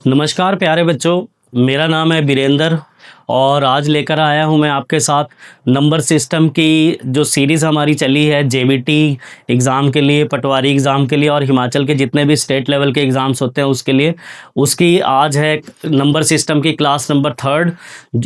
नमस्कार प्यारे बच्चों, मेरा नाम है वीरेंद्र और आज लेकर आया हूं मैं आपके साथ नंबर सिस्टम की जो सीरीज़ हमारी चली है जेबीटी एग्ज़ाम के लिए, पटवारी एग्ज़ाम के लिए और हिमाचल के जितने भी स्टेट लेवल के एग्ज़ाम्स होते हैं उसके लिए। उसकी आज है नंबर सिस्टम की क्लास नंबर 3।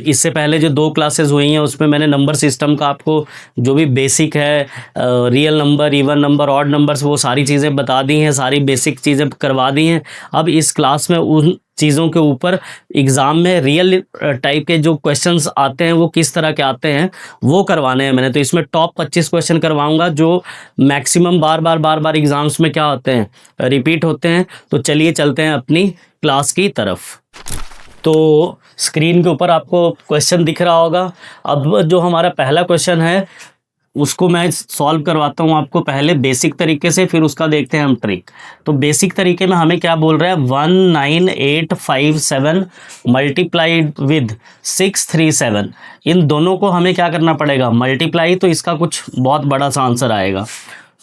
इससे पहले जो 2 क्लासेस हुई हैं उसमें मैंने नंबर सिस्टम का आपको जो भी बेसिक है, real number, even number, odd numbers, वो सारी चीज़ें बता दी हैं, सारी बेसिक चीज़ें करवा दी हैं। अब इस क्लास में उन चीज़ों के ऊपर एग्ज़ाम में रियल टाइप के जो क्वेश्चंस आते हैं वो किस तरह के आते हैं वो करवाने हैं मैंने। तो इसमें टॉप 25 क्वेश्चन करवाऊंगा जो मैक्सिमम बार बार एग्ज़ाम्स में क्या होते हैं, रिपीट होते हैं। तो चलिए चलते हैं अपनी क्लास की तरफ। तो स्क्रीन के ऊपर आपको क्वेश्चन दिख रहा होगा। अब जो हमारा पहला क्वेश्चन है उसको मैं सॉल्व करवाता हूँ आपको पहले बेसिक तरीके से, फिर उसका देखते हैं हम ट्रिक। तो बेसिक तरीके में हमें क्या बोल रहा है, 19857 मल्टीप्लाइड विद 637, इन दोनों को हमें क्या करना पड़ेगा, मल्टीप्लाई। तो इसका कुछ बहुत बड़ा सा आंसर आएगा।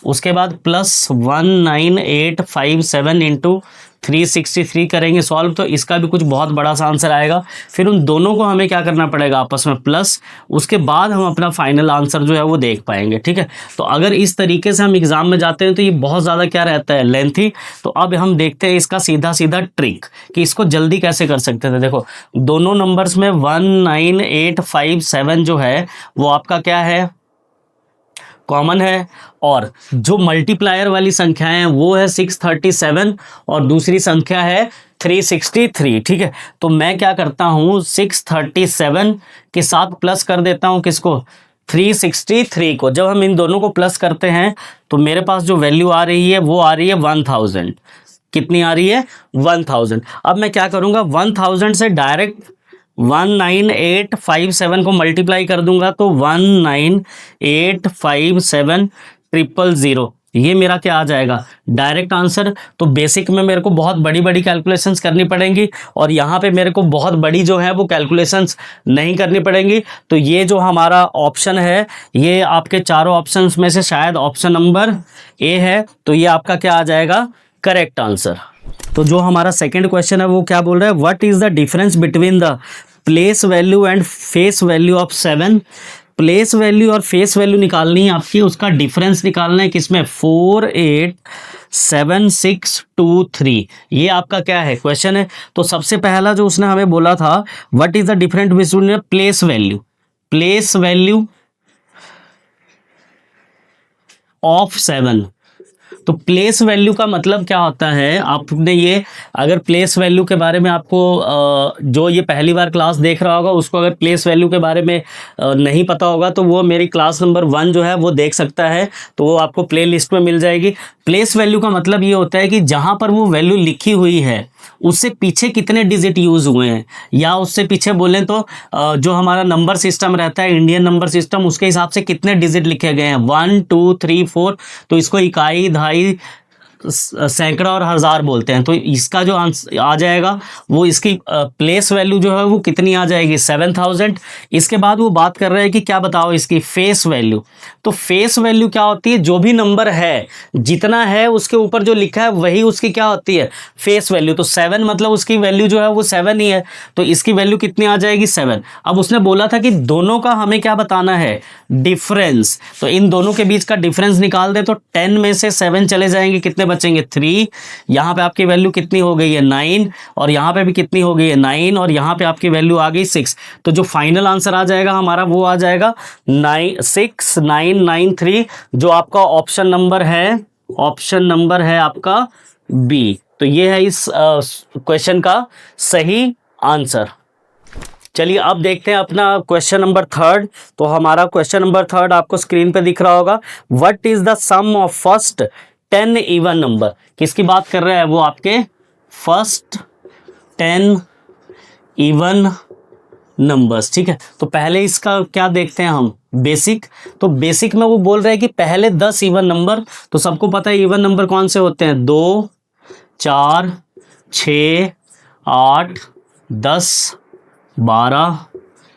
उसके बाद प्लस 19857 इंटू 363 करेंगे सॉल्व, तो इसका भी कुछ बहुत बड़ा सा आंसर आएगा। फिर उन दोनों को हमें क्या करना पड़ेगा, आपस में प्लस। उसके बाद हम अपना फाइनल आंसर जो है वो देख पाएंगे। ठीक है, तो अगर इस तरीके से हम एग्जाम में जाते हैं तो ये बहुत ज़्यादा क्या रहता है, लेंथी। तो अब हम देखते हैं इसका सीधा सीधा ट्रिक कि इसको जल्दी कैसे कर सकते थे। देखो, दोनों नंबर्स में 19857 जो है वो आपका क्या है, कॉमन है। और जो मल्टीप्लायर वाली संख्याएं हैं वो है 637 और दूसरी संख्या है 363। ठीक है, तो मैं क्या करता हूं, 637 के साथ प्लस कर देता हूं किसको, 363 को। जब हम इन दोनों को प्लस करते हैं तो मेरे पास जो वैल्यू आ रही है वो आ रही है 1000। कितनी आ रही है, 1000। अब मैं क्या करूंगा, 1000 से डायरेक्ट 19857 को मल्टीप्लाई कर दूंगा तो 19857 ये मेरा क्या आ जाएगा, डायरेक्ट आंसर। तो बेसिक में मेरे को बहुत बड़ी बड़ी कैलकुलेशंस करनी पड़ेंगी और यहाँ पे मेरे को बहुत बड़ी जो है वो कैलकुलेशंस नहीं करनी पड़ेंगी। तो ये जो हमारा ऑप्शन है, ये आपके चारों ऑप्शंस में से शायद ऑप्शन नंबर ए है। तो ये आपका क्या आ जाएगा, करेक्ट आंसर। तो जो हमारा सेकंड क्वेश्चन है वो क्या बोल रहा है, what is the difference between the place value and face value of 7। Place value और फेस वैल्यू निकालनी है आपकी, उसका डिफरेंस निकालना है किसमें, 487623। ये आपका क्या है, क्वेश्चन है। तो सबसे पहला जो उसने हमें बोला था, what is the difference between place value, place value of 7। तो प्लेस वैल्यू का मतलब क्या होता है, आपने ये अगर प्लेस वैल्यू के बारे में आपको जो ये पहली बार क्लास देख रहा होगा उसको अगर प्लेस वैल्यू के बारे में नहीं पता होगा तो वो मेरी क्लास नंबर 1 जो है वो देख सकता है, तो वो आपको प्ले लिस्ट में मिल जाएगी। प्लेस वैल्यू का मतलब ये होता है कि जहाँ पर वो वैल्यू लिखी हुई है उससे पीछे कितने डिजिट यूज़ हुए हैं, या उससे पीछे बोलें तो जो हमारा नंबर सिस्टम रहता है, इंडियन नंबर सिस्टम, उसके हिसाब से कितने डिजिट लिखे गए हैं, 1 2 3 4। तो इसको इकाई, दहाई, सैकड़ा और हजार बोलते हैं। तो इसका जो आंसर आ जाएगा वो इसकी प्लेस वैल्यू जो है वो कितनी आ जाएगी, 7000। इसके बाद वो बात कर रहे हैं कि क्या बताओ इसकी फेस वैल्यू। तो फेस वैल्यू क्या होती है, जो भी नंबर है जितना है उसके ऊपर जो लिखा है वही उसकी क्या होती है, फेस वैल्यू। तो 7 मतलब उसकी वैल्यू जो है वो 7 ही है, तो इसकी वैल्यू कितनी आ जाएगी, 7। अब उसने बोला था कि दोनों का हमें क्या बताना है, डिफरेंस। तो इन दोनों के बीच का डिफरेंस निकाल दे तो 10 में से 7 चले जाएंगे, कितने बचेंगे, 3। यहाँ पे आपकी वैल्यू कितनी हो गई है, 9, और यहाँ पे भी कितनी हो गई है, 9, और यहाँ पे आपकी वैल्यू आ गई 6। तो जो फाइनल आंसर आ जाएगा हमारा वो आ जाएगा 6993, जो आपका ऑप्शन नंबर है, ऑप्शन नंबर है आपका बी। तो ये है इस क्वेश्चन का सही आंसर। चलिए अब देखते हैं अपना क्वेश्चन नंबर 3। तो हमारा क्वेश्चन नंबर 3 आपको स्क्रीन पे दिख रहा होगा, what is the sum of first 10 even number. किसकी बात कर रहे हैं, वो आपके फर्स्ट 10 इवन नंबर्स। ठीक है, तो पहले इसका क्या देखते हैं हम, बेसिक। तो बेसिक में वो बोल रहे हैं कि पहले 10 इवन नंबर। तो सबको पता है इवन नंबर कौन से होते हैं, 2 4 6 8 10 12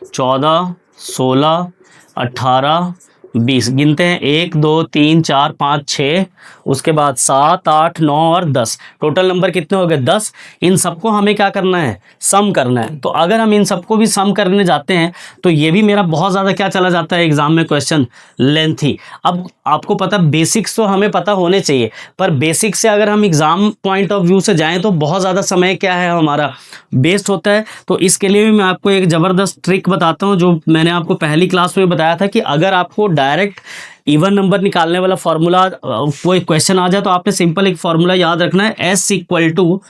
14 16 18 20 गिनते हैं, 1 2 3 4 5 6, उसके बाद 7 8 9 और 10, टोटल नंबर कितने हो गए 10। इन सबको हमें क्या करना है, सम करना है। तो अगर हम इन सबको भी सम करने जाते हैं तो ये भी मेरा बहुत ज़्यादा क्या चला जाता है एग्जाम में क्वेश्चन, लेंथी। अब आपको पता बेसिक्स तो हमें पता होने चाहिए, पर बेसिक्स से अगर हम एग्जाम पॉइंट ऑफ व्यू से जाएं तो बहुत ज़्यादा समय क्या है हमारा वेस्ट होता है। तो इसके लिए भी मैं आपको एक ज़बरदस्त ट्रिक बताता हूं, जो मैंने आपको पहली क्लास में बताया था कि अगर आपको डायरेक्ट इवन नंबर निकालने वाला फॉर्मूला कोई क्वेश्चन आ जाए तो आपने सिंपल एक फॉर्मूला याद रखना है, S इक्वल टू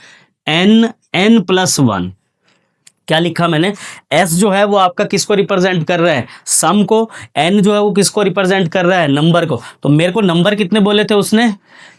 n+1। क्या लिखा मैंने, S जो है वो आपका किसको रिप्रेजेंट कर रहा है, सम को, N जो है वो किसको रिप्रेजेंट कर रहा है, नंबर को। तो मेरे को नंबर कितने बोले थे उसने,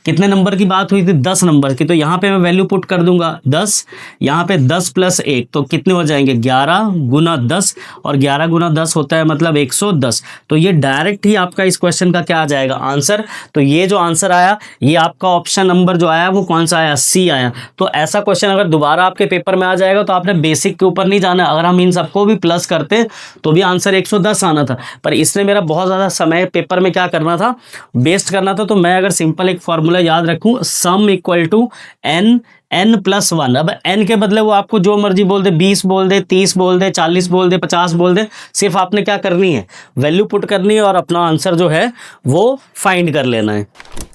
कितने नंबर की बात हुई थी, 10 नंबर की। तो यहाँ पे मैं वैल्यू पुट कर दूंगा 10, यहाँ पे 10 + 1 तो कितने हो जाएंगे 11 × 10, और 11 × 10 होता है मतलब 110। तो ये डायरेक्ट ही आपका इस क्वेश्चन का क्या आ जाएगा आंसर। तो ये जो आंसर आया ये आपका ऑप्शन नंबर जो आया वो कौन सा आया, C आया। तो ऐसा क्वेश्चन अगर दोबारा आपके पेपर में आ जाएगा तो आपने बेसिक के ऊपर नहीं जाना। अगर हम इन सबको भी प्लस करते तो भी आंसर 110 आना था, पर इसने मेरा बहुत ज़्यादा समय पेपर में क्या करना था, वेस्ट करना था। तो मैं अगर सिंपल एक फॉर्मूला याद रखूं, सम इक्वल टू n+1। अब n के बदले वो आपको जो मर्जी बोल दे, 20 बोल दे, 30 बोल दे, 40 बोल दे, 50 बोल दे, सिर्फ आपने क्या करनी है, वैल्यू पुट करनी है और अपना आंसर जो है वो फाइंड कर लेना है।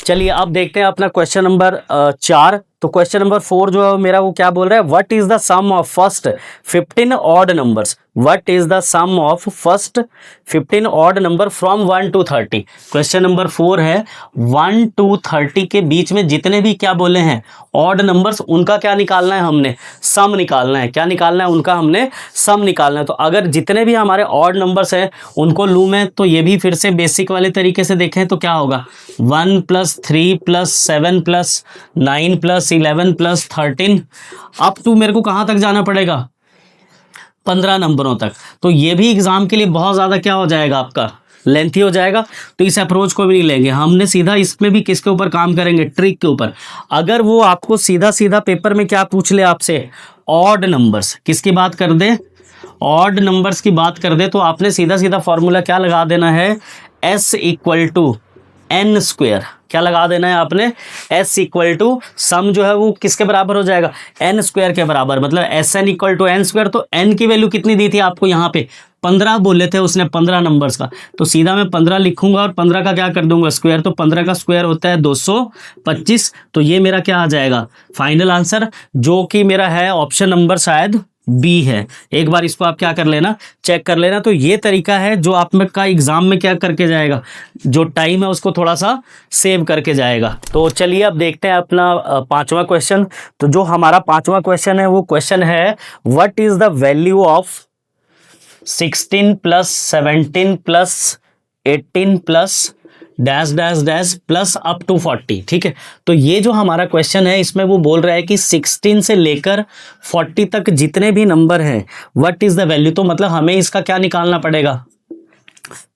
चलिए अब देखते हैं अपना क्वेश्चन नंबर 4। तो क्वेश्चन नंबर 4 जो है मेरा वो क्या बोल रहा है, what is the sum of first 15 odd numbers, what is the sum of first 15 odd number from 1 to 30। Question number 4 है, 1 to 30 के बीच में जितने भी क्या बोले हैं ऑड नंबर्स, उनका क्या निकालना है, हमने सम निकालना है। क्या निकालना है, उनका हमने सम निकालना है। तो अगर जितने भी हमारे ऑड नंबर्स हैं उनको लूँ मैं, तो ये भी फिर से बेसिक वाले तरीके से देखें तो क्या होगा, 1 + 3 + 7 + 9 + 11 + 13 अप टू मेरे को कहाँ तक जाना पड़ेगा, 15 नंबरों तक। तो ये भी एग्जाम के लिए बहुत ज़्यादा क्या हो जाएगा आपका, लेंथी हो जाएगा। तो इस अप्रोच को भी नहीं लेंगे, हमने सीधा इसमें भी किसके ऊपर काम करेंगे, ट्रिक के ऊपर। अगर वो आपको सीधा सीधा पेपर में क्या पूछ ले आपसे, ऑड नंबर्स, किसकी बात कर दे, ऑड नंबर्स की बात कर दे, तो आपने सीधा सीधा फॉर्मूला क्या लगा देना है, S इक्वल टू n²। क्या लगा देना है आपने, S इक्वल टू सम जो है वो किसके बराबर हो जाएगा, n² के बराबर, मतलब Sn इक्वल टू n²। तो n की वैल्यू कितनी दी थी आपको, यहाँ पे 15 बोले थे उसने, 15 नंबर्स का। तो सीधा मैं 15 लिखूंगा और 15 का क्या कर दूंगा स्क्वायर। तो 15 का स्क्वायर होता है 225। तो ये मेरा क्या आ जाएगा फाइनल आंसर, जो कि मेरा है ऑप्शन नंबर शायद B है। एक बार इसको आप क्या कर लेना, चेक कर लेना। तो ये तरीका है जो आप में का एग्जाम में क्या करके जाएगा, जो टाइम है उसको थोड़ा सा सेव करके जाएगा। तो चलिए अब देखते हैं अपना 5वां क्वेश्चन। तो जो हमारा 5वां क्वेश्चन है वो क्वेश्चन है, what is the value of 16 + 17 + 18 + dash dash dash plus up to 40। ठीक है, तो ये जो हमारा क्वेश्चन है इसमें वो बोल रहा है कि 16 से लेकर 40 तक जितने भी नंबर हैं, व्हाट इज द वैल्यू। तो मतलब हमें इसका क्या निकालना पड़ेगा,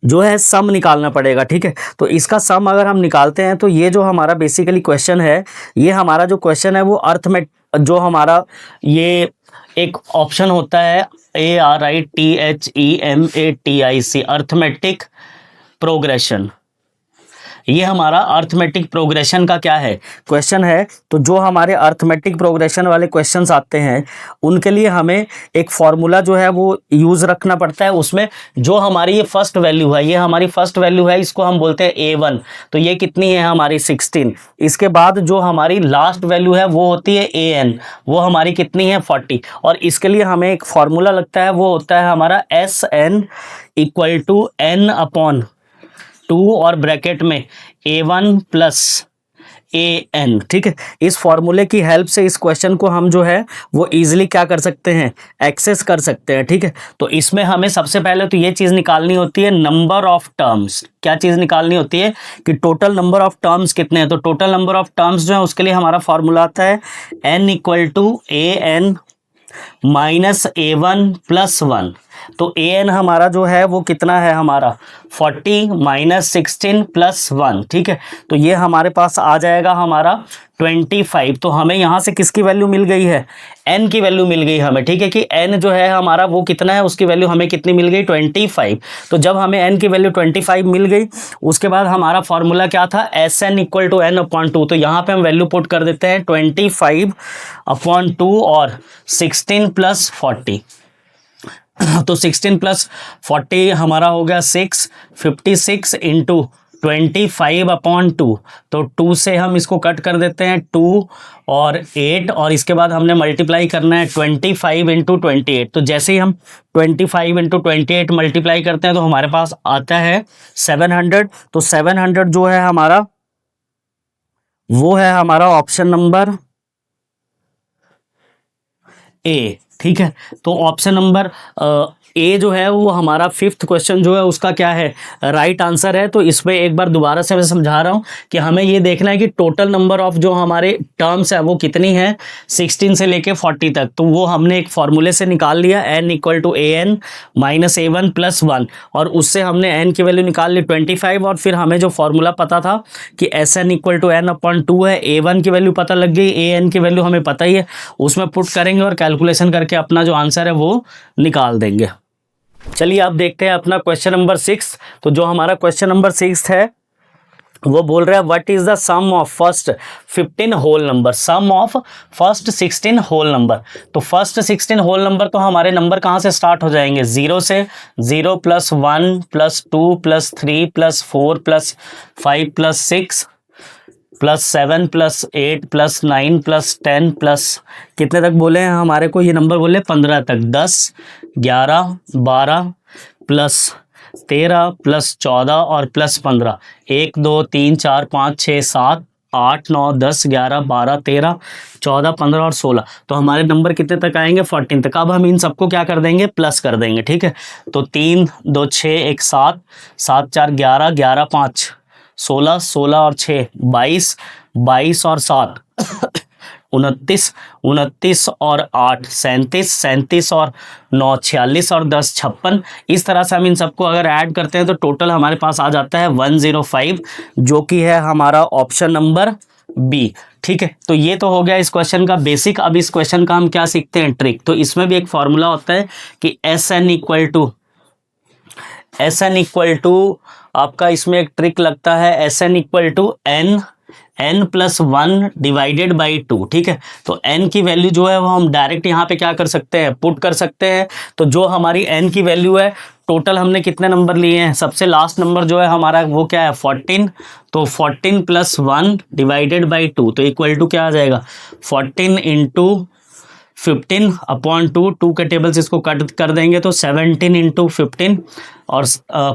जो है सम निकालना पड़ेगा। ठीक है, तो इसका सम अगर हम निकालते हैं तो ये जो हमारा बेसिकली क्वेश्चन है, ये हमारा जो क्वेश्चन है वो अर्थमेटिक, जो हमारा ये एक ऑप्शन होता है ARITHEMATIC, अर्थमेटिक प्रोग्रेशन, ये हमारा अर्थमेटिक प्रोग्रेशन का क्या है क्वेश्चन है। तो जो हमारे अर्थमेटिक प्रोग्रेशन वाले क्वेश्चंस आते हैं उनके लिए हमें एक फॉर्मूला जो है वो यूज़ रखना पड़ता है। उसमें जो हमारी ये फर्स्ट वैल्यू है, ये हमारी फर्स्ट वैल्यू है, इसको हम बोलते हैं A1। तो ये कितनी है हमारी 16। इसके बाद जो हमारी लास्ट वैल्यू है वो होती है AN, वो हमारी कितनी है 40। और इसके लिए हमें एक फॉर्मूला लगता है, वो होता है हमारा SN इक्वल टू N/2 और ब्रैकेट में A1 + AN। ठीक है, इस फॉर्मूले की हेल्प से इस क्वेश्चन को हम जो है वो इजीली क्या कर सकते हैं, एक्सेस कर सकते हैं। ठीक है, तो इसमें हमें सबसे पहले तो ये चीज़ निकालनी होती है, नंबर ऑफ टर्म्स। क्या चीज़ निकालनी होती है कि टोटल नंबर ऑफ टर्म्स कितने हैं। तो टोटल नंबर ऑफ टर्म्स जो है उसके लिए हमारा फॉर्मूला आता है N equal to AN - A1 + 1। तो ए एन हमारा जो है वो कितना है हमारा 40 माइनस 16 प्लस 1, ठीक है। तो ये हमारे पास आ जाएगा हमारा 25। तो हमें यहाँ से किसकी वैल्यू मिल गई है, n की वैल्यू मिल गई हमें, ठीक है, कि n जो है हमारा वो कितना है, उसकी वैल्यू हमें कितनी मिल गई 25। तो जब हमें n की वैल्यू 25 मिल गई, उसके बाद हमारा फॉर्मूला क्या था, Sn equal to n upon 2। तो यहाँ पे हम वैल्यू पुट कर देते हैं 25 अपॉन 2 और 16 प्लस 40। तो 16 प्लस 40 हमारा हो गया 56 इंटू 25 अपॉन 2। तो 2 से हम इसको कट कर देते हैं 2 और 8, और इसके बाद हमने मल्टीप्लाई करना है 25 इंटू 28। तो जैसे ही हम 25 इंटू 28 मल्टीप्लाई करते हैं तो हमारे पास आता है 700। तो 700 जो है हमारा वो है हमारा ऑप्शन नंबर ए, ठीक है। तो ऑप्शन नंबर ए जो है वो हमारा 5th क्वेश्चन जो है उसका क्या है, राइट आंसर है। तो इसमें एक बार दोबारा से मैं समझा रहा हूँ कि हमें ये देखना है कि टोटल नंबर ऑफ जो हमारे टर्म्स है वो कितनी है 16 से लेके 40 तक। तो वो हमने एक फॉर्मूले से निकाल लिया, n equal to A N minus A one plus 1, और उससे हमने n की वैल्यू निकाल ली 25। और फिर हमें जो फॉर्मूला पता था कि S N equal to N upon 2 है, ए वन की वैल्यू पता लग गई, ए एन की वैल्यू हमें पता ही है, उसमें पुट करेंगे और कैलकुलेशन करके अपना जो आंसर है वो निकाल देंगे। चलिए आप देखते हैं अपना क्वेश्चन नंबर 6। तो जो हमारा क्वेश्चन नंबर 6 है वो बोल रहा है what is the sum of first 15 whole number, sum of first 16 whole number. तो फर्स्ट 16 होल नंबर, तो हमारे नंबर कहाँ से स्टार्ट हो जाएंगे, 0 से, 0 plus 1 plus 2 plus 3 plus 4 plus 5 plus 6 plus 7 plus 8 plus 9 plus 10 plus कितने तक बोले हैं हमारे को ये नंबर बोले 15 तक, 10 11 12 प्लस 13 प्लस 14 और प्लस 15, 1 2 3 4 5 6 7 8 9 10 11 12 13 14 15 और 16। तो हमारे नंबर कितने तक आएंगे 14 तक। अब हम इन सबको क्या कर देंगे, प्लस कर देंगे, ठीक है। तो 3 2 6 1 7 7 4 11 11 5 16 16 और 6 22 22 और 7 29 29 और 8 37 37 और 9 46 और 10 56। इस तरह से हम इन सबको अगर ऐड करते हैं तो टोटल हमारे पास आ जाता है 105, जो कि है हमारा ऑप्शन नंबर बी, ठीक है। तो ये तो हो गया इस क्वेश्चन का बेसिक। अब इस क्वेश्चन का हम क्या सीखते हैं, ट्रिक। तो इसमें भी एक फॉर्मूला होता है कि एस एन इक्वल टू आपका इसमें एक ट्रिक लगता है, S N equal to n plus 1 divided by 2, ठीक है। तो n की वैल्यू जो है वो हम डायरेक्ट यहाँ पे क्या कर सकते हैं, पुट कर सकते हैं। तो जो हमारी n की वैल्यू है, टोटल हमने कितने नंबर लिए हैं, सबसे लास्ट नंबर जो है हमारा वो क्या है 14। तो 14 प्लस 1 डिवाइडेड बाई 2, तो इक्वल टू क्या आ जाएगा 14 इंटू 15 अपॉन 2 के टेबल से इसको कट कर देंगे तो 17 इंटू 15 और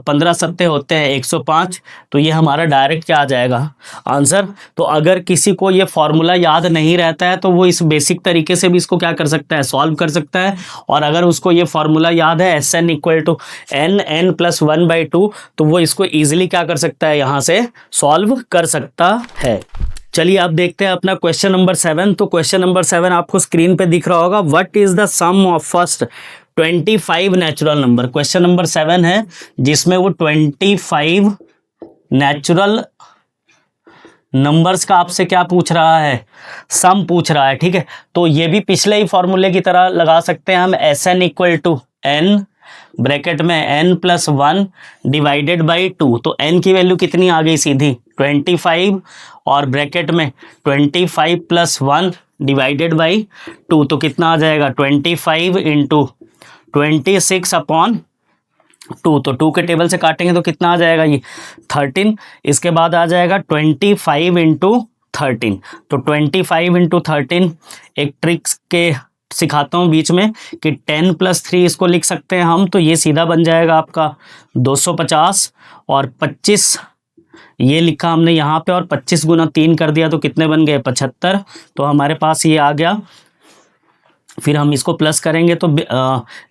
15 सत्ते होते हैं 105। तो ये हमारा डायरेक्ट क्या आ जाएगा आंसर। तो अगर किसी को ये फॉर्मूला याद नहीं रहता है तो वो इस बेसिक तरीके से भी इसको क्या कर सकता है, सॉल्व कर सकता है। और अगर उसको ये फॉर्मूला याद है S N equal to n plus 1/2, तो वो इसको ईजिली क्या कर सकता है, यहाँ से सॉल्व कर सकता है। चलिए आप देखते हैं अपना क्वेश्चन नंबर 7। तो क्वेश्चन नंबर 7 आपको स्क्रीन पे दिख रहा होगा, what is the sum of first 25 natural number. Question number 7 है जिसमें वो 25 नेचुरल नंबर्स का आपसे क्या पूछ रहा है, सम पूछ रहा है, ठीक है। तो ये भी पिछले ही फॉर्मूले की तरह लगा सकते हैं हम, S N equal to N bracket में n प्लस 1 डिवाइडेड बाई 2। तो n की वैल्यू कितनी आ गई सीधी 25 और ब्रैकेट में 25 प्लस 1 डिवाइडेड बाई 2, तो कितना आ जाएगा 25 इंटू 26 अपॉन 2। तो 2 के टेबल से काटेंगे तो कितना आ जाएगा ये 13। इसके बाद आ जाएगा 25 इंटू 13। तो 25 इंटू 13 एक ट्रिक्स के सिखाता हूँ बीच में कि 10 प्लस 3 इसको लिख सकते हैं हम। तो ये सीधा बन जाएगा आपका 250 और 25 ये लिखा हमने यहाँ पे, और 25 गुना 3 कर दिया तो कितने बन गए 75। तो हमारे पास ये आ गया। फिर हम इसको प्लस करेंगे तो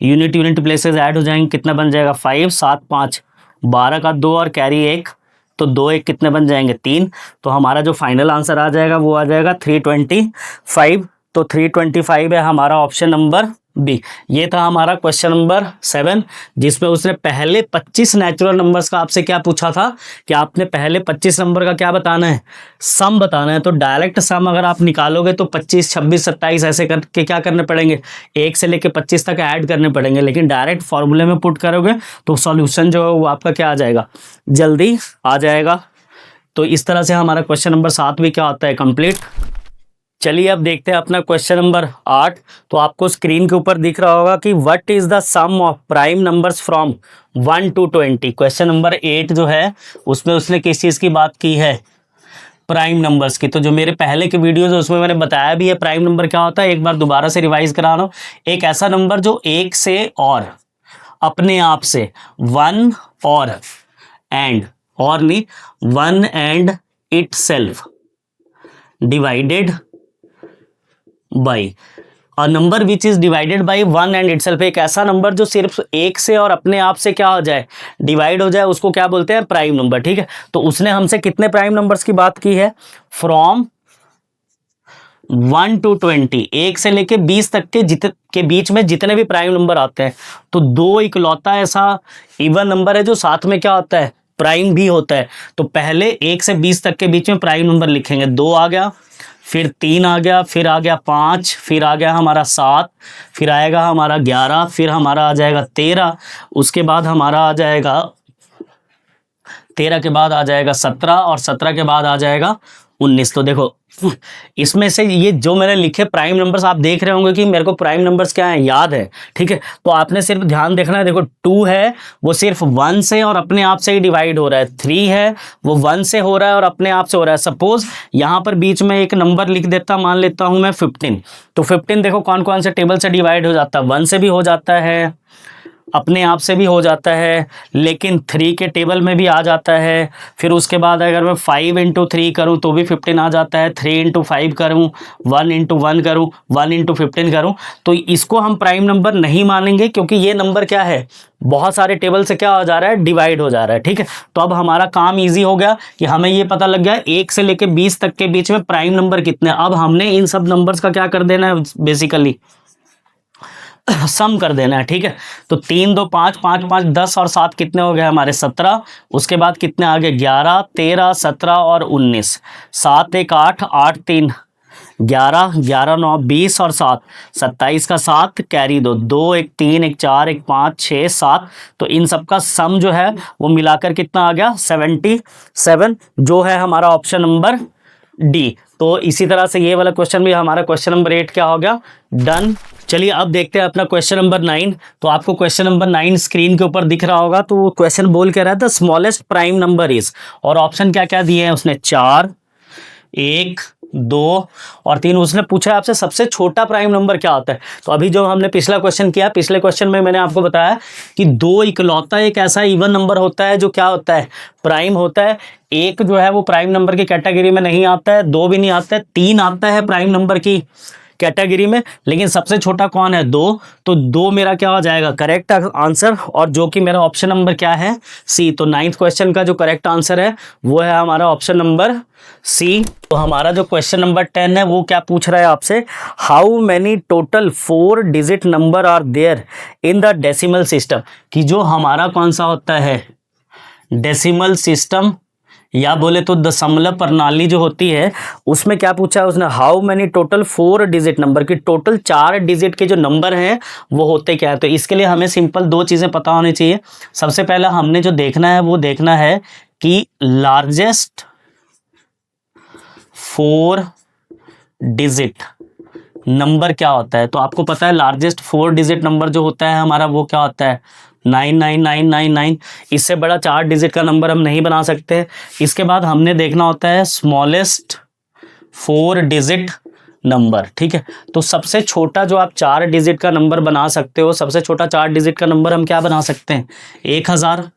यूनिट प्लेसेस ऐड हो जाएंगे, कितना बन जाएगा 5 7 5 12 का 2 और कैरी 1, तो 2 1 कितने बन जाएंगे 3। तो हमारा जो फाइनल आंसर आ जाएगा वो आ जाएगा 325। तो 325 है हमारा ऑप्शन नंबर बी। ये था हमारा क्वेश्चन नंबर 7, जिसमें उसने पहले 25 नेचुरल नंबर्स का आपसे क्या पूछा था कि आपने पहले 25 नंबर का क्या बताना है, सम बताना है। तो डायरेक्ट सम अगर आप निकालोगे तो 25, 26, 27 ऐसे करके क्या करने पड़ेंगे, 1 से लेके 25 तक ऐड करने पड़ेंगे। लेकिन डायरेक्ट फॉर्मूले में पुट करोगे तो सॉल्यूशन जो है वो आपका क्या आ जाएगा, जल्दी आ जाएगा। तो इस तरह से हमारा क्वेश्चन नंबर 7 भी क्या होता है, कंप्लीट। चलिए अब देखते हैं अपना क्वेश्चन नंबर 8। तो आपको स्क्रीन के ऊपर दिख रहा होगा कि what is the sum of prime numbers from 1 to 20। Question number 8 जो है उसमें उसने किस चीज़ की बात की है, प्राइम नंबर्स की। तो जो मेरे पहले के वीडियोज है उसमें मैंने बताया भी है प्राइम नंबर क्या होता है, एक बार दोबारा से रिवाइज करा रहा हूँ। एक ऐसा नंबर जो एक से और अपने आप से, वन और एंड, और नहीं, one and it self divided by a number which is divided by one and itself. एक ऐसा नंबर जो सिर्फ एक से और अपने आप से क्या हो जाए, डिवाइड हो जाए, उसको क्या बोलते हैं, प्राइम नंबर। ठीक है, तो उसने हमसे कितने प्राइम नंबर्स की बात की है, फ्रॉम 1 to 20, 1 से लेके 20 तक के बीच में जितने भी प्राइम नंबर आते हैं। तो दो इकलौता ऐसा इवन नंबर है जो साथ में क्या होता है, प्राइम भी होता है। तो पहले 1 से 20 तक के बीच में प्राइम नंबर लिखेंगे। 2 आ गया, फिर 3 आ गया, फिर आ गया 5, फिर आ गया हमारा 7, फिर आएगा हमारा 11, फिर हमारा आ जाएगा 13, उसके बाद हमारा आ जाएगा 13 के बाद आ जाएगा 17, और 17 के बाद आ जाएगा 19। तो देखो इसमें से ये जो मैंने लिखे प्राइम नंबर्स, आप देख रहे होंगे कि मेरे को प्राइम नंबर्स क्या है, याद है। ठीक है, तो आपने सिर्फ ध्यान देखना है। देखो 2 है वो सिर्फ 1 से और अपने आप से ही डिवाइड हो रहा है। 3 है वो 1 से हो रहा है और अपने आप से हो रहा है। सपोज यहाँ पर बीच में एक नंबर लिख देता, मान लेता हूँ मैं 15। तो 15 देखो कौन कौन से टेबल से डिवाइड हो जाता है, 1 से भी हो जाता है, अपने आप से भी हो जाता है, लेकिन 3 के टेबल में भी आ जाता है। फिर उसके बाद अगर मैं 5 into 3 करूँ तो भी 15 आ जाता है। 3 into 5 करूँ, 1 into 1 करूँ, 1 into 15 करूँ, तो इसको हम प्राइम नंबर नहीं मानेंगे, क्योंकि ये नंबर क्या है, बहुत सारे टेबल से क्या हो जा रहा है, डिवाइड हो जा रहा है। ठीक है, तो अब हमारा काम ईजी हो गया कि हमें ये पता लग गया 1 से लेके 20 तक के बीच में प्राइम नंबर कितने। अब हमने इन सब नंबर्स का क्या कर देना है, बेसिकली सम कर देना है। ठीक है, तो 3 2 5, 5 5 10 और 7 कितने हो गए हमारे, 17। उसके बाद कितने आगे, 11 13 17 और 19। 7 1 8, 8 3 11, 11 9 20 और 7 27 का 7 कैरी 2, 2 1 3 1 4 1 5 6 7। तो इन सब का सम जो है वो मिलाकर कितना आ गया, 77, जो है हमारा ऑप्शन नंबर डी। तो इसी तरह से ये वाला क्वेश्चन भी हमारा क्वेश्चन नंबर 8 क्या हो गया, डन। चलिए अब देखते हैं अपना क्वेश्चन नंबर 9। तो आपको क्वेश्चन नंबर 9 स्क्रीन के ऊपर दिख रहा होगा। तो क्वेश्चन बोल के रहा है the smallest prime number is, और ऑप्शन क्या क्या दिए हैं उसने, 4 1 2 और 3। उसने पूछा है आपसे सबसे छोटा प्राइम नंबर क्या होता है। तो अभी जो हमने पिछला क्वेश्चन किया, पिछले क्वेश्चन में मैंने आपको बताया कि दो इकलौता एक ऐसा इवन नंबर होता है जो क्या होता है, प्राइम होता है। एक जो है वो प्राइम नंबर की कैटेगरी में नहीं आता है, 2 भी नहीं आता है, 3 आता है प्राइम नंबर की कैटेगरी में, लेकिन सबसे छोटा कौन है, 2। तो 2 मेरा क्या हो जाएगा, करेक्ट आंसर, और जो कि मेरा ऑप्शन नंबर क्या है, सी। तो 9th क्वेश्चन का जो करेक्ट आंसर है वो है हमारा ऑप्शन नंबर सी। तो हमारा जो क्वेश्चन नंबर 10 है वो क्या पूछ रहा है आपसे, how many total 4 digit number are there in the decimal system. कि जो हमारा कौन सा होता है, डेसिमल सिस्टम, या बोले तो दशमलव प्रणाली जो होती है, उसमें क्या पूछा है उसने, how many total 4 digit number, की टोटल 4 डिजिट के जो नंबर हैं वो होते क्या है। तो इसके लिए हमें सिंपल 2 चीज़ें पता होनी चाहिए। सबसे पहला हमने जो देखना है वो देखना है कि लार्जेस्ट 4 डिजिट नंबर क्या होता है। तो आपको पता है लार्जेस्ट 4 डिजिट नंबर जो होता है हमारा वो क्या होता है, 99999। इससे बड़ा 4 डिजिट का नंबर हम नहीं बना सकते। इसके बाद हमने देखना होता है स्मॉलेस्ट 4 डिजिट नंबर। ठीक है, तो सबसे छोटा जो आप 4 डिजिट का नंबर बना सकते हो, सबसे छोटा 4 डिजिट का नंबर हम क्या बना सकते हैं, 1000।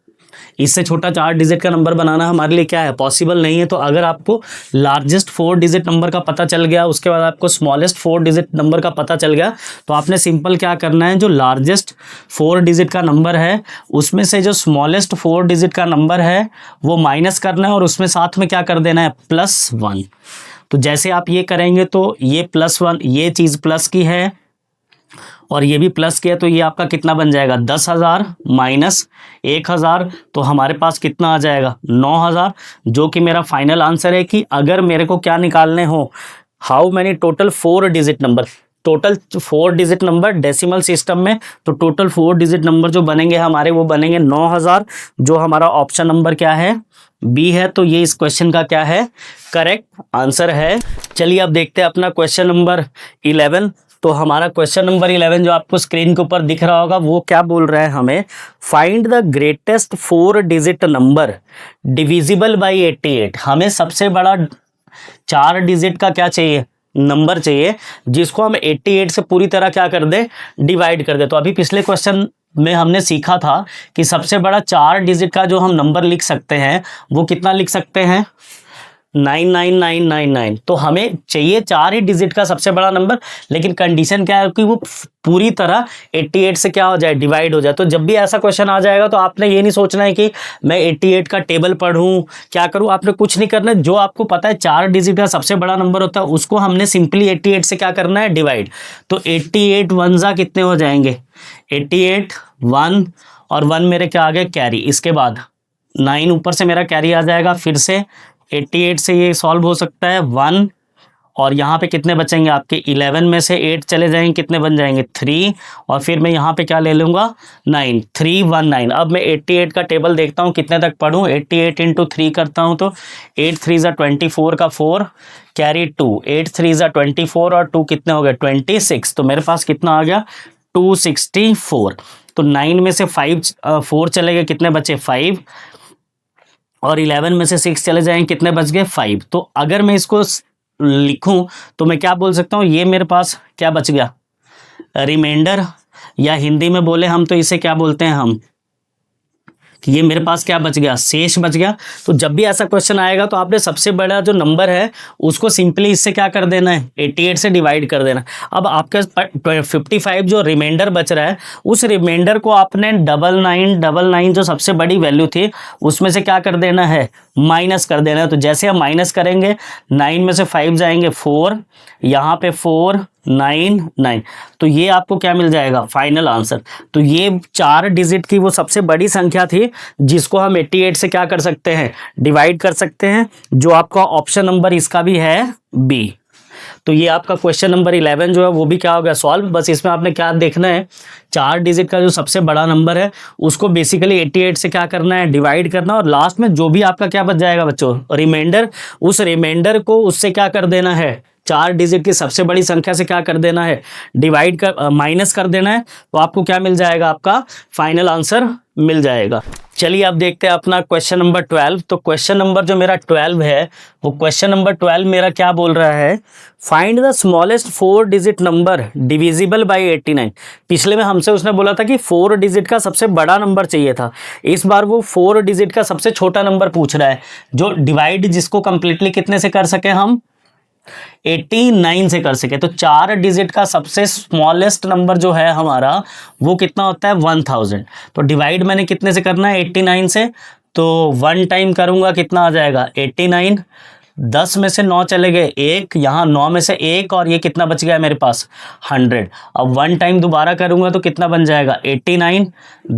इससे छोटा 4 डिजिट का नंबर बनाना हमारे लिए क्या है, पॉसिबल नहीं है। तो अगर आपको लार्जेस्ट 4 डिजिट नंबर का पता चल गया, उसके बाद आपको स्मॉलेस्ट 4 डिजिट नंबर का पता चल गया, तो आपने सिंपल क्या करना है, जो लार्जेस्ट 4 डिजिट का नंबर है उसमें से जो स्मॉलेस्ट 4 डिजिट का नंबर है वो माइनस करना है, और उसमें साथ में क्या कर देना है, +1। तो जैसे आप ये करेंगे तो ये +1, ये चीज़ प्लस की है, और ये भी प्लस किया तो ये आपका कितना बन जाएगा 10,000 माइनस 1,000, तो हमारे पास कितना आ जाएगा 9,000, जो कि मेरा फाइनल आंसर है कि अगर मेरे को क्या निकालने हो, how many total 4 digit number, total 4 digit number decimal system में, तो टोटल 4 डिजिट नंबर जो बनेंगे हमारे वो बनेंगे 9,000, जो हमारा ऑप्शन नंबर क्या है बी है। तो ये इस क्वेश्चन का क्या है करेक्ट आंसर है। चलिए अब देखते हैं अपना क्वेश्चन नंबर 11। तो हमारा क्वेश्चन नंबर 11 जो आपको स्क्रीन के ऊपर दिख रहा होगा वो क्या बोल रहा है हमें, find the greatest 4 digit number divisible by 88। हमें सबसे बड़ा 4 डिजिट का क्या चाहिए नंबर चाहिए जिसको हम 88 से पूरी तरह क्या कर दे डिवाइड कर दे। तो अभी पिछले क्वेश्चन में हमने सीखा था कि सबसे बड़ा 4 डिजिट का जो हम नंबर लिख सकते हैं वो कितना लिख सकते हैं 99999। तो हमें चाहिए 4 ही डिजिट का सबसे बड़ा नंबर, लेकिन कंडीशन क्या है कि वो पूरी तरह 88 से क्या हो जाए डिवाइड हो जाए। तो जब भी ऐसा क्वेश्चन आ जाएगा तो आपने ये नहीं सोचना है कि मैं 88 का टेबल पढ़ूं क्या करूं, आपने कुछ नहीं करना है। जो आपको पता है 4 डिजिट का सबसे बड़ा नंबर होता है उसको हमने सिंपली 88 से क्या करना है डिवाइड। तो 88 वनजा कितने हो जाएंगे 88 1 और 1 मेरे क्या आ गए कैरी, इसके बाद 9 ऊपर से मेरा कैरी आ जाएगा, फिर से 88 से ये सॉल्व हो सकता है 1 और यहाँ पे कितने बचेंगे आपके 11 में से 8 चले जाएंगे कितने बन जाएंगे 3 और फिर मैं यहाँ पे क्या ले लूँगा 9 319। अब मैं 88 का टेबल देखता हूँ कितने तक पढ़ूँ, 88 इंटू 3 करता हूँ तो 8 3 ज़ा 24 का 4 कैरी 2, 8 3 ज़ा 24 और 2 कितने हो गए 26। तो मेरे पास कितना आ गया 264। तो 9 में से 4 चले गए कितने बचे 5 और 11 में से 6 चले जाएंगे कितने बच गए 5। तो अगर मैं इसको लिखूं तो मैं क्या बोल सकता हूं ये मेरे पास क्या बच गया रिमाइंडर, या हिंदी में बोले हम तो इसे क्या बोलते हैं हम कि ये मेरे पास क्या बच गया शेष बच गया। तो जब भी ऐसा क्वेश्चन आएगा तो आपने सबसे बड़ा जो नंबर है उसको सिंपली इससे क्या कर देना है 88 से डिवाइड कर देना। अब आपके 55 जो रिमाइंडर बच रहा है उस रिमाइंडर को आपने 9999 जो सबसे बड़ी वैल्यू थी उसमें से क्या कर देना है माइनस कर देना है। तो जैसे हम माइनस करेंगे 9 में से 5 जाएंगे 4, यहाँ पे 4 9 9, तो ये आपको क्या मिल जाएगा फाइनल आंसर। तो ये 4 डिजिट की वो सबसे बड़ी संख्या थी जिसको हम 88 से क्या कर सकते हैं डिवाइड कर सकते हैं, जो आपका ऑप्शन नंबर इसका भी है बी। तो ये आपका क्वेश्चन नंबर 11 जो है वो भी क्या हो गया सॉल्व। बस इसमें आपने क्या देखना है 4 डिजिट का जो सबसे बड़ा नंबर है उसको बेसिकली 88 से क्या करना है डिवाइड करना, और लास्ट में जो भी आपका क्या बच जाएगा बच्चों रिमाइंडर, उस रिमाइंडर को उससे क्या कर देना है 4 डिजिट की सबसे बड़ी संख्या से क्या कर देना है डिवाइड कर माइनस कर देना है। तो आपको क्या मिल जाएगा आपका फाइनल आंसर मिल जाएगा। चलिए अब देखते हैं अपना क्वेश्चन नंबर 12। तो क्वेश्चन नंबर जो मेरा 12 है वो क्वेश्चन नंबर 12 मेरा क्या बोल रहा है find the smallest 4 digit number divisible by 89। पिछले में हमसे उसने बोला था कि 4 डिजिट का सबसे बड़ा नंबर चाहिए था, इस बार वो 4 डिजिट का सबसे छोटा नंबर पूछ रहा है जो डिवाइड जिसको कंप्लीटली कितने से कर सके हम 89 से कर सके। तो 4 डिजिट का सबसे स्मॉलेस्ट नंबर जो है हमारा वो कितना होता है 1000। तो डिवाइड मैंने कितने से करना है 89 से, तो 1 टाइम करूंगा कितना आ जाएगा 89, 10 में से 9 चले गए 1, यहाँ 9 में से 1 और ये कितना बच गया मेरे पास 100। अब 1 टाइम दोबारा करूंगा तो कितना बन जाएगा 89,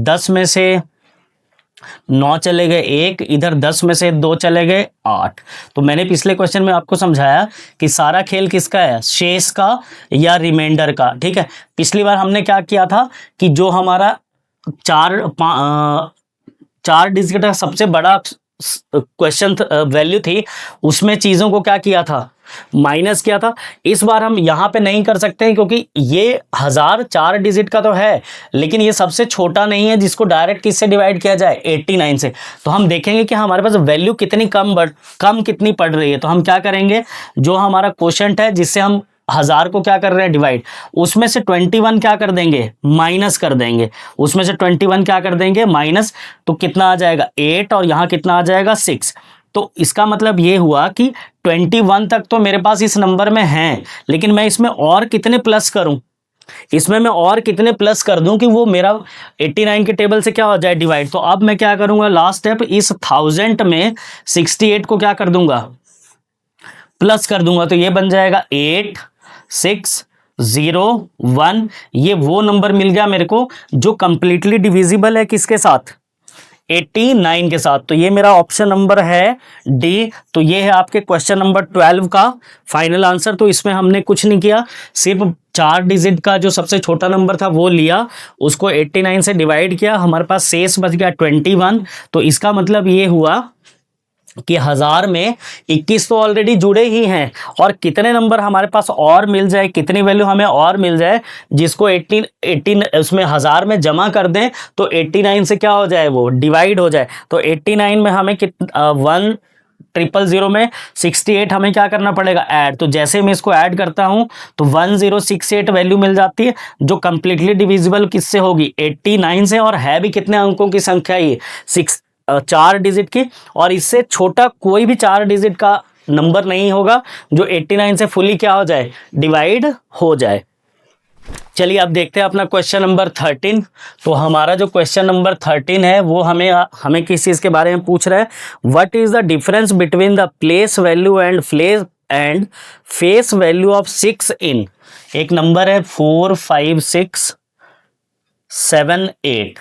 10 में से 9 चले गए 1, इधर 10 में से 2 चले गए 8। तो मैंने पिछले क्वेश्चन में आपको समझाया कि सारा खेल किसका है शेष का या रिमाइंडर का। ठीक है, पिछली बार हमने क्या किया था कि जो हमारा 4 डिजिट का सबसे बड़ा क्वेश्चन वैल्यू थी उसमें चीज़ों को क्या किया था माइनस किया था। इस बार हम यहाँ पे नहीं कर सकते हैं क्योंकि ये 1000 4 डिजिट का तो है लेकिन ये सबसे छोटा नहीं है जिसको डायरेक्ट किससे डिवाइड किया जाए 89 से। तो हम देखेंगे कि हमारे पास वैल्यू कितनी कम कितनी पड़ रही है। तो हम क्या करेंगे जो हमारा क्वोशंट है जिससे हम 1000 को क्या कर रहे हैं डिवाइड, उसमें से 21 क्या कर देंगे माइनस कर देंगे, उसमें से 21 क्या कर देंगे माइनस, तो कितना आ जाएगा 8 और यहाँ कितना आ जाएगा 6। तो इसका मतलब ये हुआ कि 21 तक तो मेरे पास इस नंबर में हैं, लेकिन मैं इसमें और कितने प्लस करूं, इसमें मैं और कितने प्लस कर दूं कि वो मेरा 89 के टेबल से क्या हो जाए डिवाइड। तो अब मैं क्या करूंगा लास्ट स्टेप इस 1000 में 68 को क्या कर दूंगा प्लस कर दूंगा। तो ये बन जाएगा 8 6 0 1, ये वो नंबर मिल गया मेरे को जो कंप्लीटली डिविजिबल है किसके साथ, 89 के साथ। तो ये मेरा ऑप्शन नंबर है डी। तो ये है आपके क्वेश्चन नंबर 12 का फाइनल आंसर। तो इसमें हमने कुछ नहीं किया, सिर्फ 4 डिजिट का जो सबसे छोटा नंबर था वो लिया, उसको 89 से डिवाइड किया, हमारे पास शेष बच गया 21। तो इसका मतलब ये हुआ कि 1000 में 21 तो ऑलरेडी जुड़े ही हैं, और कितने नंबर हमारे पास और मिल जाए, कितनी वैल्यू हमें और मिल जाए जिसको 18 उसमें 1000 में जमा कर दें तो 89 से क्या हो जाए, वो डिवाइड हो जाए। तो 89 में हमें 1000 में 68 हमें क्या करना पड़ेगा, ऐड। तो जैसे मैं इसको ऐड करता हूं तो 1068 वैल्यू मिल जाती है, जो कंप्लीटली डिविजिबल किससे होगी, 89 से, और है भी कितने अंकों की संख्या, ये 4 डिजिट की, और इससे छोटा कोई भी 4 डिजिट का नंबर नहीं होगा जो 89 से फुली क्या हो जाए, डिवाइड हो जाए। चलिए अब देखते हैं अपना क्वेश्चन नंबर 13। तो हमारा जो क्वेश्चन नंबर 13 है वो हमें किस चीज़ के बारे में पूछ रहा है, what is the difference between the place value and face value of 6 इन, एक नंबर है 4 5 6 7 8,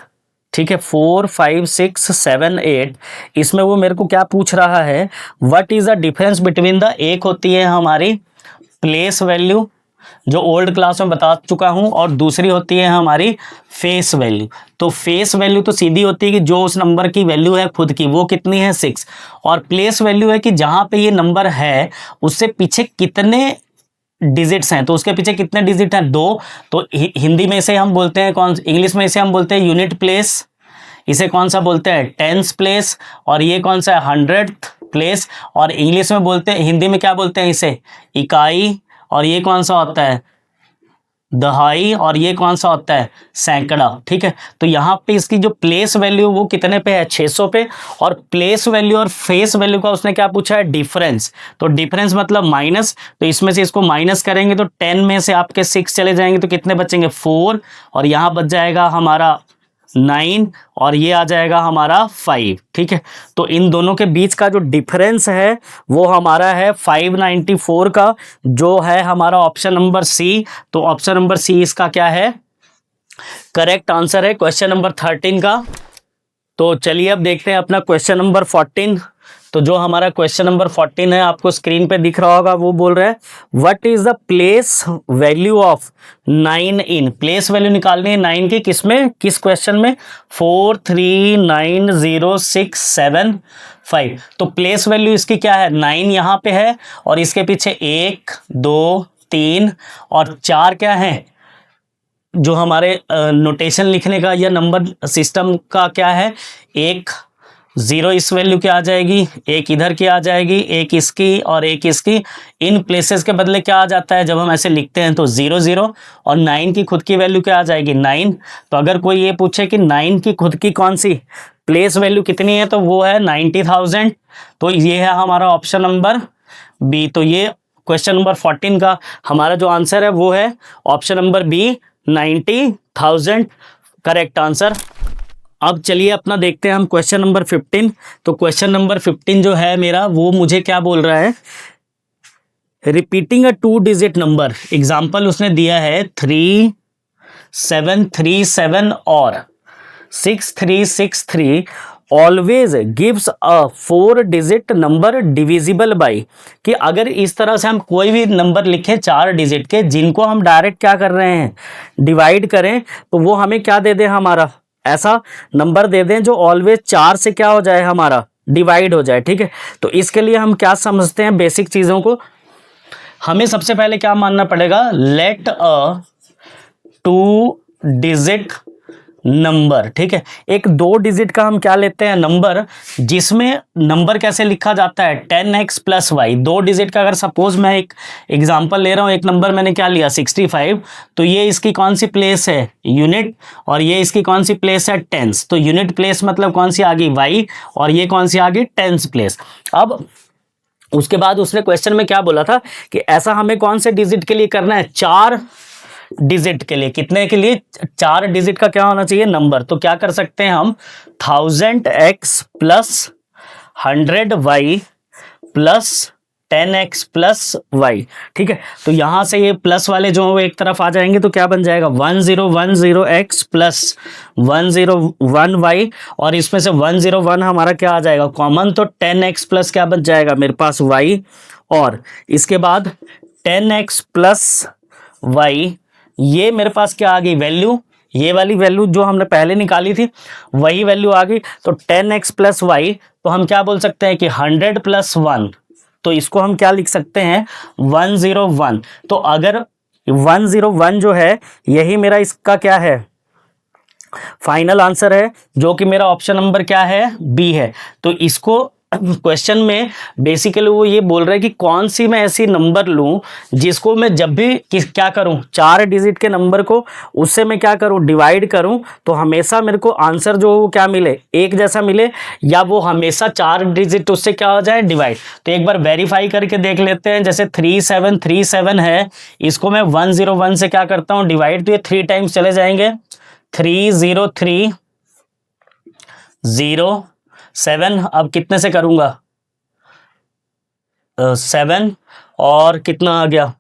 ठीक है, 4 5 6 7 8। इसमें वो मेरे को क्या पूछ रहा है, what is the difference between the, एक होती है हमारी प्लेस वैल्यू जो ओल्ड क्लास में बता चुका हूं, और दूसरी होती है हमारी फेस वैल्यू। तो फेस वैल्यू तो सीधी होती है कि जो उस नंबर की वैल्यू है खुद की, वो कितनी है 6, और प्लेस वैल्यू है कि जहां पे ये नंबर है उससे पीछे कितने डिजिट्स हैं, तो उसके पीछे कितने डिजिट हैं, 2। तो हिंदी में इसे हम बोलते हैं कौन, इंग्लिश में इसे हम बोलते हैं यूनिट प्लेस, इसे कौन सा बोलते हैं, टेंस प्लेस, और ये कौन सा है, 100th प्लेस, और इंग्लिश में बोलते हैं, हिंदी में क्या बोलते हैं इसे, इकाई, और ये कौन सा होता है, दहाई, और ये कौन सा होता है, सैकड़ा, ठीक है। तो यहाँ पे इसकी जो प्लेस वैल्यू वो कितने पे है, 600 पे, और प्लेस वैल्यू और फेस वैल्यू का उसने क्या पूछा है, डिफरेंस। तो डिफरेंस मतलब माइनस, तो इसमें से इसको माइनस करेंगे तो 10 में से आपके 6 चले जाएंगे तो कितने बचेंगे, 4, और यहाँ बच जाएगा हमारा 9, और ये आ जाएगा हमारा 5, ठीक है। तो इन दोनों के बीच का जो डिफरेंस है वो हमारा है 594 का, जो है हमारा ऑप्शन नंबर सी। तो ऑप्शन नंबर सी इसका क्या है, करेक्ट आंसर है क्वेश्चन नंबर 13 का। तो चलिए अब देखते हैं अपना क्वेश्चन नंबर 14। तो जो हमारा क्वेश्चन नंबर 14 है आपको स्क्रीन पे दिख रहा होगा, वो बोल रहा है what is the place value of 9 in, place value निकालनी है 9 की, किसमें, किस क्वेश्चन में, 4 3 9 0 6 7 5। तो प्लेस वैल्यू इसकी क्या है, 9 यहाँ पे है, और इसके पीछे 1 2 3 और 4 क्या है, जो हमारे नोटेशन लिखने का या नंबर सिस्टम का क्या है, एक 0 इस वैल्यू की आ जाएगी, एक इधर की आ जाएगी, एक इसकी और एक इसकी। इन प्लेसेस के बदले क्या आ जाता है जब हम ऐसे लिखते हैं, तो 0 0, और 9 की खुद की वैल्यू क्या आ जाएगी, 9। तो अगर कोई ये पूछे कि 9 की खुद की कौन सी प्लेस वैल्यू कितनी है, तो वो है 90,000। तो ये है हमारा ऑप्शन नंबर बी। तो ये क्वेश्चन नंबर 14 का हमारा जो आंसर है वो है option number B, 90,000 correct answer. अब चलिए अपना देखते हैं हम क्वेश्चन नंबर 15। तो क्वेश्चन नंबर 15 जो है मेरा, वो मुझे क्या बोल रहा है, रिपीटिंग अ 2 डिजिट नंबर। एग्जाम्पल उसने दिया है 3737 और 6363 always gives a 4 digit number divisible by, कि अगर इस तरह से हम कोई भी नंबर लिखें 4 डिजिट के, जिनको हम डायरेक्ट क्या कर रहे हैं, डिवाइड करें, तो वो हमें क्या दे दे, हमारा ऐसा नंबर दे दें जो ऑलवेज 4 से क्या हो जाए, हमारा डिवाइड हो जाए, ठीक है। तो इसके लिए हम क्या समझते हैं, बेसिक चीज़ों को हमें सबसे पहले क्या मानना पड़ेगा, लेट अ 2 डिजिट नंबर, ठीक है। एक 2 डिजिट का हम क्या लेते हैं, नंबर, जिसमें नंबर कैसे लिखा जाता है, 10x + y। 2 डिजिट का अगर सपोज मैं एक एग्जांपल ले रहा हूं, एक नंबर मैंने क्या लिया 65, तो ये इसकी कौन सी प्लेस है, यूनिट, और ये इसकी कौन सी प्लेस है, टेंस। तो यूनिट प्लेस मतलब कौन सी आ गई, y, और ये कौन सी आ गई, टेंस प्लेस। अब उसके बाद उसने क्वेश्चन में क्या बोला था कि ऐसा हमें कौन से डिजिट के लिए करना है, 4 डिजिट के लिए। कितने के लिए, 4 डिजिट का क्या होना चाहिए, नंबर। तो क्या कर सकते हैं हम, 1000x + 100y + 10x plus Y. ठीक है, तो यहाँ से ये प्लस वाले जो वो एक तरफ आ जाएंगे तो क्या बन जाएगा 1010x प्लस 101y, और इसमें से 101 हमारा क्या आ जाएगा कॉमन, तो 10x प्लस क्या बच जाएगा मेरे पास y, और इसके बाद 10x प्लस y, ये मेरे पास क्या आ गई वैल्यू, ये वाली वैल्यू जो हमने पहले निकाली थी वही वैल्यू आ गई। तो 10x प्लस वाई, तो हम क्या बोल सकते हैं कि 100 प्लस 1, तो इसको हम क्या लिख सकते हैं 101। तो अगर 101 जो है यही मेरा इसका क्या है फाइनल आंसर है, जो कि मेरा ऑप्शन नंबर क्या है बी है। तो इसको क्वेश्चन में बेसिकली वो ये बोल रहे हैं कि कौन सी मैं ऐसी नंबर लूं जिसको मैं जब भी क्या करूं 4 डिजिट के नंबर को उससे मैं क्या करूं डिवाइड करूं, तो हमेशा मेरे को आंसर जो वो क्या मिले एक जैसा मिले, या वो हमेशा 4 डिजिट उससे क्या हो जाए डिवाइड। तो एक बार वेरीफाई करके देख लेते हैं, जैसे 3737 है, इसको मैं 101 से क्या करता हूँ डिवाइड, तो ये 3 टाइम्स चले जाएंगे, 30307। अब कितने से करूंगा 7, और कितना आ गया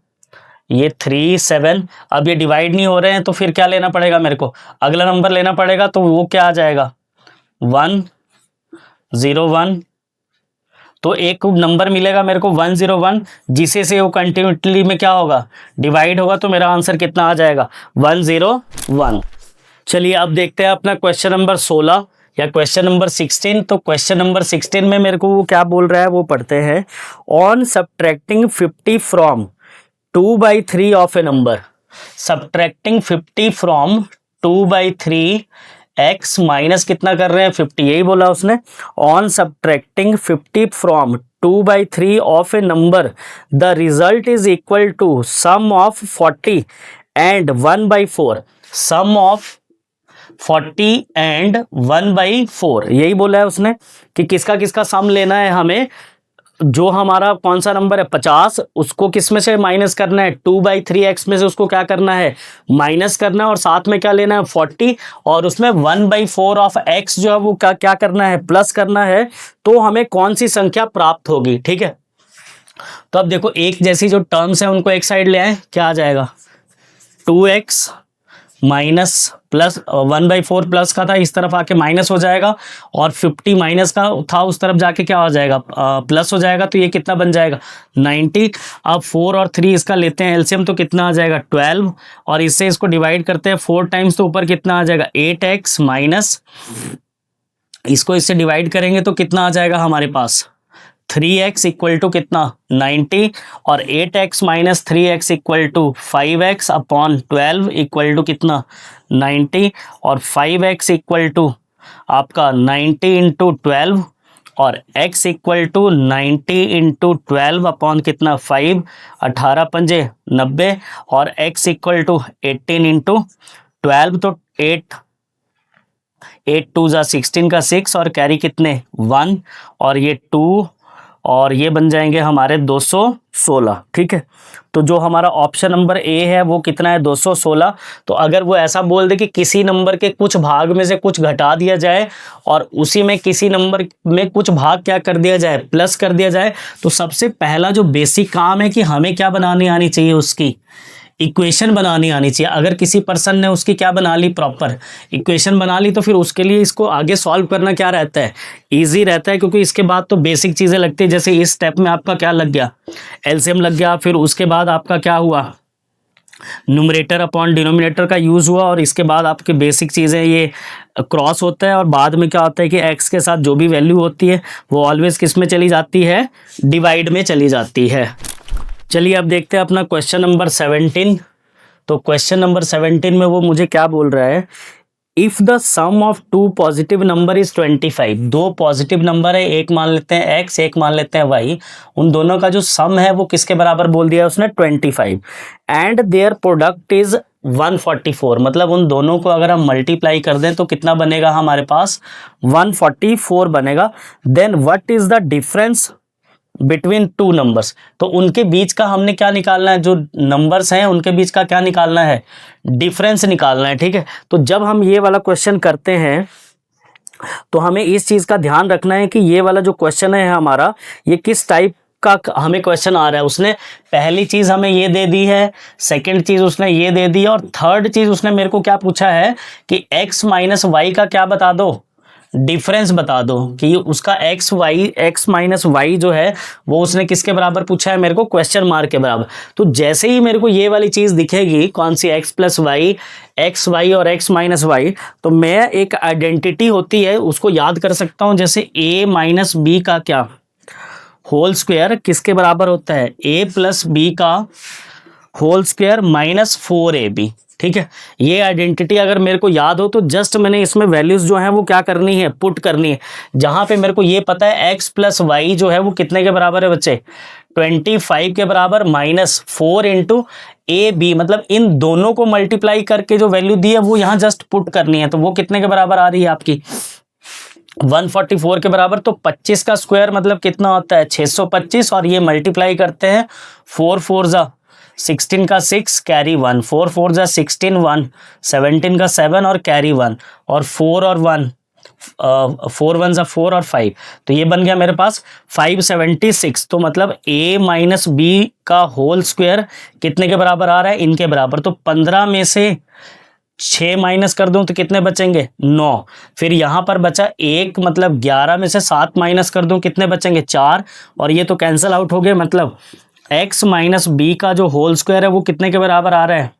ये 37। अब ये डिवाइड नहीं हो रहे हैं तो फिर क्या लेना पड़ेगा मेरे को, अगला नंबर लेना पड़ेगा, तो वो क्या आ जाएगा 101। तो एक नंबर मिलेगा मेरे को 101 जिसे से वो कंटिन्यूटी में क्या होगा डिवाइड होगा, तो मेरा आंसर कितना आ जाएगा 101। चलिए अब देखते हैं अपना क्वेश्चन नंबर 16 या क्वेश्चन नंबर 16। तो क्वेश्चन नंबर 16 में मेरे को वो क्या बोल रहा है वो पढ़ते हैं। On subtracting 50 from 2/3 of a number, subtracting 50 from 2/3 x minus कितना कर रहे हैं 50, यही बोला उसने। On subtracting 50 from 2/3 of a number the result is equal to sum of 40 and 1/4, sum of 40 and 1/4, यही बोला है उसने कि किसका किसका सम लेना है हमें। जो हमारा कौन सा नंबर है 50, उसको किस में से माइनस करना है 2/3x में से उसको क्या करना है माइनस करना है, और साथ में क्या लेना है 40, और उसमें 1/4 ऑफ x जो है वो क्या करना है प्लस करना है। तो हमें कौन सी संख्या प्राप्त होगी। ठीक है, तो अब देखो एक जैसी जो टर्म्स है उनको एक साइड ले आए, क्या आ जाएगा 2x माइनस प्लस 1/4 प्लस का था इस तरफ आके माइनस हो जाएगा, और 50 माइनस का था उस तरफ जाके क्या हो जाएगा प्लस हो जाएगा, तो ये कितना बन जाएगा 90। अब 4 और 3 इसका लेते हैं एलसीएम, तो कितना आ जाएगा 12, और इससे इसको डिवाइड करते हैं 4 टाइम्स, तो ऊपर कितना आ जाएगा 8x माइनस, इसको इससे डिवाइड करेंगे तो कितना आ जाएगा हमारे पास 3x इक्वल टू कितना 90, और 8x minus 3x equal to 5x upon 12 equal to कितना 90, और 5x इक्वल टू आपका 90 इंटू 12, और x equal to 90 into 12 upon कितना 5, 18 पंजे 90, और x इक्वल टू 18 इंटू 12, तो 8 2 जा 16 का 6, और कैरी कितने 1, और ये 2, और ये बन जाएंगे हमारे 216। ठीक है, तो जो हमारा ऑप्शन नंबर ए है वो कितना है 216। तो अगर वो ऐसा बोल दे कि किसी नंबर के कुछ भाग में से कुछ घटा दिया जाए और उसी में किसी नंबर में कुछ भाग क्या कर दिया जाए प्लस कर दिया जाए, तो सबसे पहला जो बेसिक काम है कि हमें क्या बनानी आनी चाहिए उसकी इक्वेशन बनानी आनी चाहिए। अगर किसी पर्सन ने उसकी क्या बना ली प्रॉपर इक्वेशन बना ली, तो फिर उसके लिए इसको आगे सॉल्व करना क्या रहता है इजी रहता है, क्योंकि इसके बाद तो बेसिक चीज़ें लगती है। जैसे इस स्टेप में आपका क्या लग गया एलसीएम लग गया, फिर उसके बाद आपका क्या हुआ न्यूमरेटर अपॉन डिनोमिनेटर का यूज़ हुआ, और इसके बाद आपके बेसिक चीज़ें ये क्रॉस होता है, और बाद में क्या होता है कि एक्स के साथ जो भी वैल्यू होती है वो ऑलवेज किस में चली जाती है डिवाइड में चली जाती है। चलिए अब देखते हैं अपना क्वेश्चन नंबर 17। तो क्वेश्चन नंबर 17 में वो मुझे क्या बोल रहा है, if the sum of 2 positive number is 25, 2 positive number है, एक मान लेते हैं x एक मान लेते हैं y, उन दोनों का जो सम है वो किसके बराबर बोल दिया है उसने 25, एंड देयर प्रोडक्ट इज़ 144, मतलब उन दोनों को अगर हम मल्टीप्लाई कर दें तो कितना बनेगा हमारे पास 144 बनेगा। Then what is the difference between 2 numbers, तो उनके बीच का हमने क्या निकालना है, जो नंबर्स हैं उनके बीच का क्या निकालना है डिफरेंस निकालना है। ठीक है, तो जब हम ये वाला क्वेश्चन करते हैं तो हमें इस चीज़ का ध्यान रखना है कि ये वाला जो क्वेश्चन है हमारा ये किस टाइप का हमें क्वेश्चन आ रहा है, उसने पहली चीज हमें ये दे दी है, सेकंड चीज उसने ये दे दी है, और थर्ड चीज उसने मेरे को क्या पूछा है कि x माइनस वाई का क्या बता दो, डिफरेंस बता दो, कि उसका x माइनस वाई जो है वो उसने किसके बराबर पूछा है मेरे को, क्वेश्चन मार्क के बराबर। तो जैसे ही मेरे को ये वाली चीज दिखेगी, कौन सी, x plus Y, X Y और x माइनस वाई, तो मैं एक आइडेंटिटी होती है उसको याद कर सकता हूं, जैसे a माइनस बी का क्या होल स्क्वायर किसके बराबर होता है, a प्लस बी का होल स्क्वायर माइनस 4ab। ठीक है, ये आइडेंटिटी अगर मेरे को याद हो तो जस्ट मैंने इसमें वैल्यूज जो है वो क्या करनी है, पुट करनी है। जहां पे मेरे को ये पता है x प्लस वाई जो है वो कितने के बराबर है बच्चे, 25 के बराबर, माइनस 4 इंटू ए बी, मतलब इन दोनों को मल्टीप्लाई करके जो वैल्यू दी है वो यहाँ जस्ट पुट करनी है। तो वो कितने के बराबर आ रही है आपकी, 144 के बराबर। तो 25 का स्क्वायर मतलब कितना होता है, 625, और ये मल्टीप्लाई करते हैं 4 4 जा 16 का 6 कैरी 1, 4 4 जा 16 1, 17 का 7 और कैरी 1, और 4 और 1 4 1 जा 4 और 5, तो ये बन गया मेरे पास 576। तो मतलब a माइनस बी का होल स्क्वायर कितने के बराबर आ रहा है, इनके बराबर। तो 15 में से 6 माइनस कर दूं तो कितने बचेंगे, 9। फिर यहां पर बचा 1, मतलब 11 में से 7 माइनस कर दूं कितने बचेंगे, 4, और ये तो कैंसिल आउट हो गए। मतलब x माइनस बी का जो होल स्क्वायर है वो कितने के बराबर आ रहा है,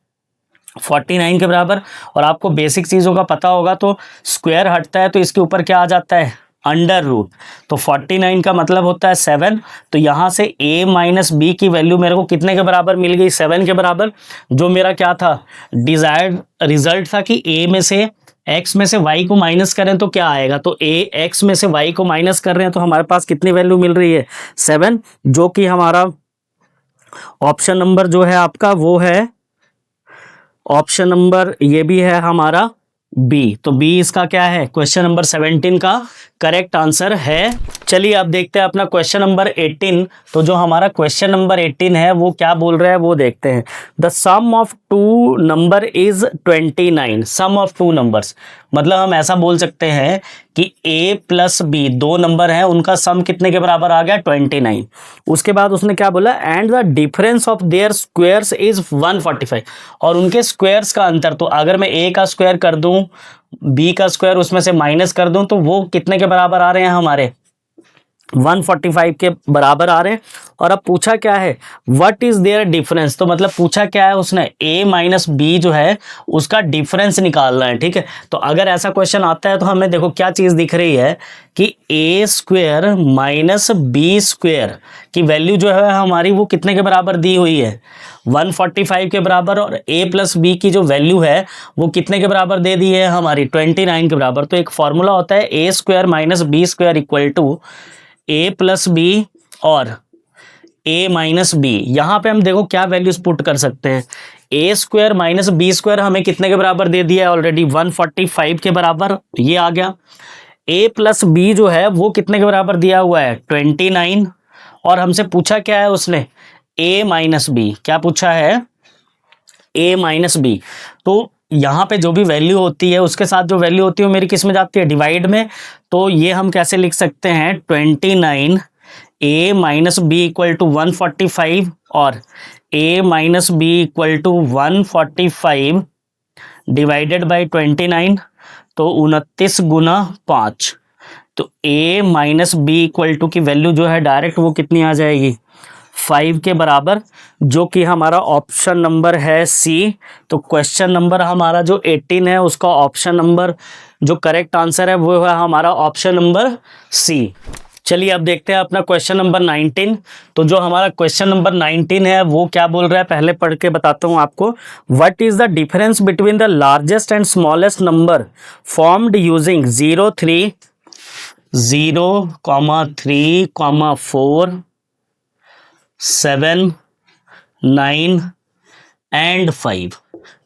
49 के बराबर। और आपको बेसिक चीज़ों का पता होगा, तो स्क्वायर हटता है तो इसके ऊपर क्या आ जाता है, अंडर रूट। तो 49 का मतलब होता है 7। तो यहाँ से a माइनस बी की वैल्यू मेरे को कितने के बराबर मिल गई, 7 के बराबर। जो मेरा क्या था, डिजायर्ड रिजल्ट था कि a में से x में से y को माइनस करें तो क्या आएगा, तो x में से y को माइनस कर रहे हैं तो हमारे पास कितनी वैल्यू मिल रही है, 7, जो कि हमारा ऑप्शन नंबर जो है आपका वो है, ऑप्शन नंबर ये भी है हमारा बी। तो बी इसका क्या है, क्वेश्चन नंबर 17 का करेक्ट आंसर है। चलिए अब देखते हैं अपना क्वेश्चन नंबर 18। तो जो हमारा क्वेश्चन नंबर 18 है वो क्या बोल रहा है वो देखते हैं। The sum of two number is 29। Sum of two numbers मतलब हम ऐसा बोल सकते हैं कि a प्लस बी, दो नंबर हैं, उनका सम कितने के बराबर आ गया, 29। उसके बाद उसने क्या बोला, and the difference of their squares is 145, और उनके स्क्वायर्स का अंतर। तो अगर मैं a का स्क्वायर कर दूं, b का स्क्वायर उसमें से माइनस कर दूं, तो वो कितने के बराबर आ रहे हैं हमारे, 145 के बराबर आ रहे हैं। और अब पूछा क्या है, व्हाट इज देयर डिफरेंस। तो मतलब पूछा क्या है उसने, a माइनस बी जो है उसका डिफरेंस निकालना है। ठीक है, तो अगर ऐसा क्वेश्चन आता है तो हमें देखो क्या चीज दिख रही है कि a square minus B square की वैल्यू जो है हमारी वो कितने के बराबर दी हुई है, 145 के बराबर। और a प्लस बी की जो वैल्यू है वो कितने के बराबर दे दी है हमारी, 29 के बराबर। तो एक फॉर्मूला होता है a square minus B square equal to a plus B और a माइनस बी। यहाँ पे हम देखो क्या वैल्यूज पुट कर सकते हैं, a square minus B square हमें कितने के बराबर दे दिया है ऑलरेडी, 145 के बराबर, ये आ गया। a प्लस बी जो है वो कितने के बराबर दिया हुआ है, 29। और हमसे पूछा क्या है उसने, a माइनस बी, क्या पूछा है, a माइनस बी। तो यहाँ पे जो भी वैल्यू होती है उसके साथ जो वैल्यू होती है वो मेरी किस में जाती है, डिवाइड में। तो ये हम कैसे लिख सकते हैं, 29 a minus B equal to 145 और a minus B equal to 145 divided by 29, तो 29 गुना 5। तो a minus B equal to की वैल्यू जो है डायरेक्ट वो कितनी आ जाएगी, 5 के बराबर, जो कि हमारा ऑप्शन नंबर है सी। तो क्वेश्चन नंबर हमारा जो 18 है उसका ऑप्शन नंबर जो करेक्ट आंसर है वो है हमारा ऑप्शन नंबर सी। चलिए अब देखते हैं अपना क्वेश्चन नंबर 19। तो जो हमारा क्वेश्चन नंबर 19 है वो क्या बोल रहा है, पहले पढ़ के बताता हूँ आपको। What is the difference between the largest and smallest number formed using 0 3 0, 3, 4, 7, 9 and 5।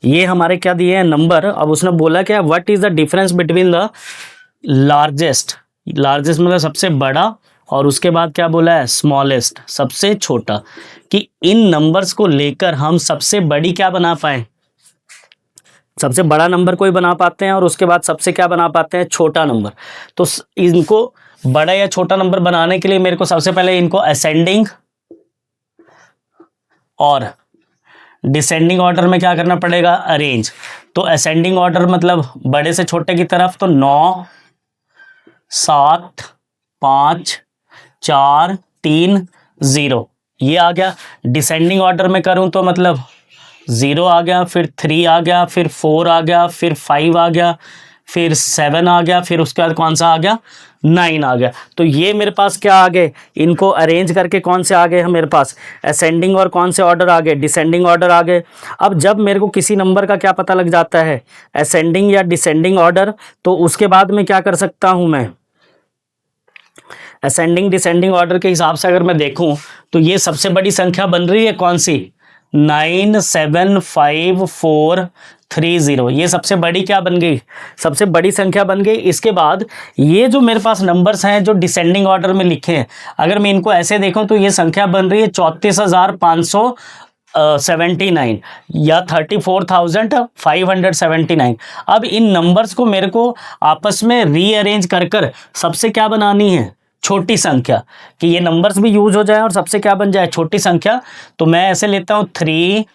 ये हमारे क्या दिए हैं नंबर। अब उसने बोला क्या, what is the difference between the largest, largest मतलब सबसे बड़ा, और उसके बाद क्या बोला है, स्मॉलेस्ट सबसे छोटा, कि इन नंबर्स को लेकर हम सबसे बड़ी क्या बना पाए, सबसे बड़ा नंबर कोई बना पाते हैं, और उसके बाद सबसे क्या बना पाते हैं, छोटा नंबर। तो इनको बड़ा या छोटा नंबर बनाने के लिए मेरे को सबसे पहले इनको असेंडिंग और डिसेंडिंग ऑर्डर में क्या करना पड़ेगा, अरेंज। तो असेंडिंग ऑर्डर मतलब बड़े से छोटे की तरफ, तो 9 7 5 4 3 0 ये आ गया। डिसेंडिंग ऑर्डर में करूं तो मतलब 0 आ गया, फिर 3 आ गया, फिर 4 आ गया, फिर 5 आ गया, फिर 7 आ गया, फिर उसके बाद कौन सा आ गया, 9 आ गया। तो ये मेरे पास क्या आ गए, इनको अरेंज करके कौन से आ गए हैं मेरे पास, असेंडिंग और कौन से ऑर्डर आ गए, डिसेंडिंग ऑर्डर आ गए। अब जब मेरे को किसी नंबर का क्या पता लग जाता है, असेंडिंग या डिसेंडिंग ऑर्डर, तो उसके बाद में क्या कर सकता हूं मैं, असेंडिंग डिसेंडिंग ऑर्डर के हिसाब से अगर मैं देखूं तो ये सबसे बड़ी संख्या बन रही है कौन सी, 9 7 5 4 3 0 ये सबसे बड़ी क्या बन गई, सबसे बड़ी संख्या बन गई। इसके बाद ये जो मेरे पास नंबर्स हैं जो डिसेंडिंग ऑर्डर में लिखे हैं, अगर मैं इनको ऐसे देखूं तो ये संख्या बन रही है 34,579 या 34,579। अब इन नंबर्स को मेरे को आपस में रीअरेंज कर कर सबसे क्या बनानी है, छोटी संख्या, कि ये नंबर्स भी यूज हो जाए और सबसे क्या बन जाए, छोटी संख्या। तो मैं ऐसे लेता हूं 3,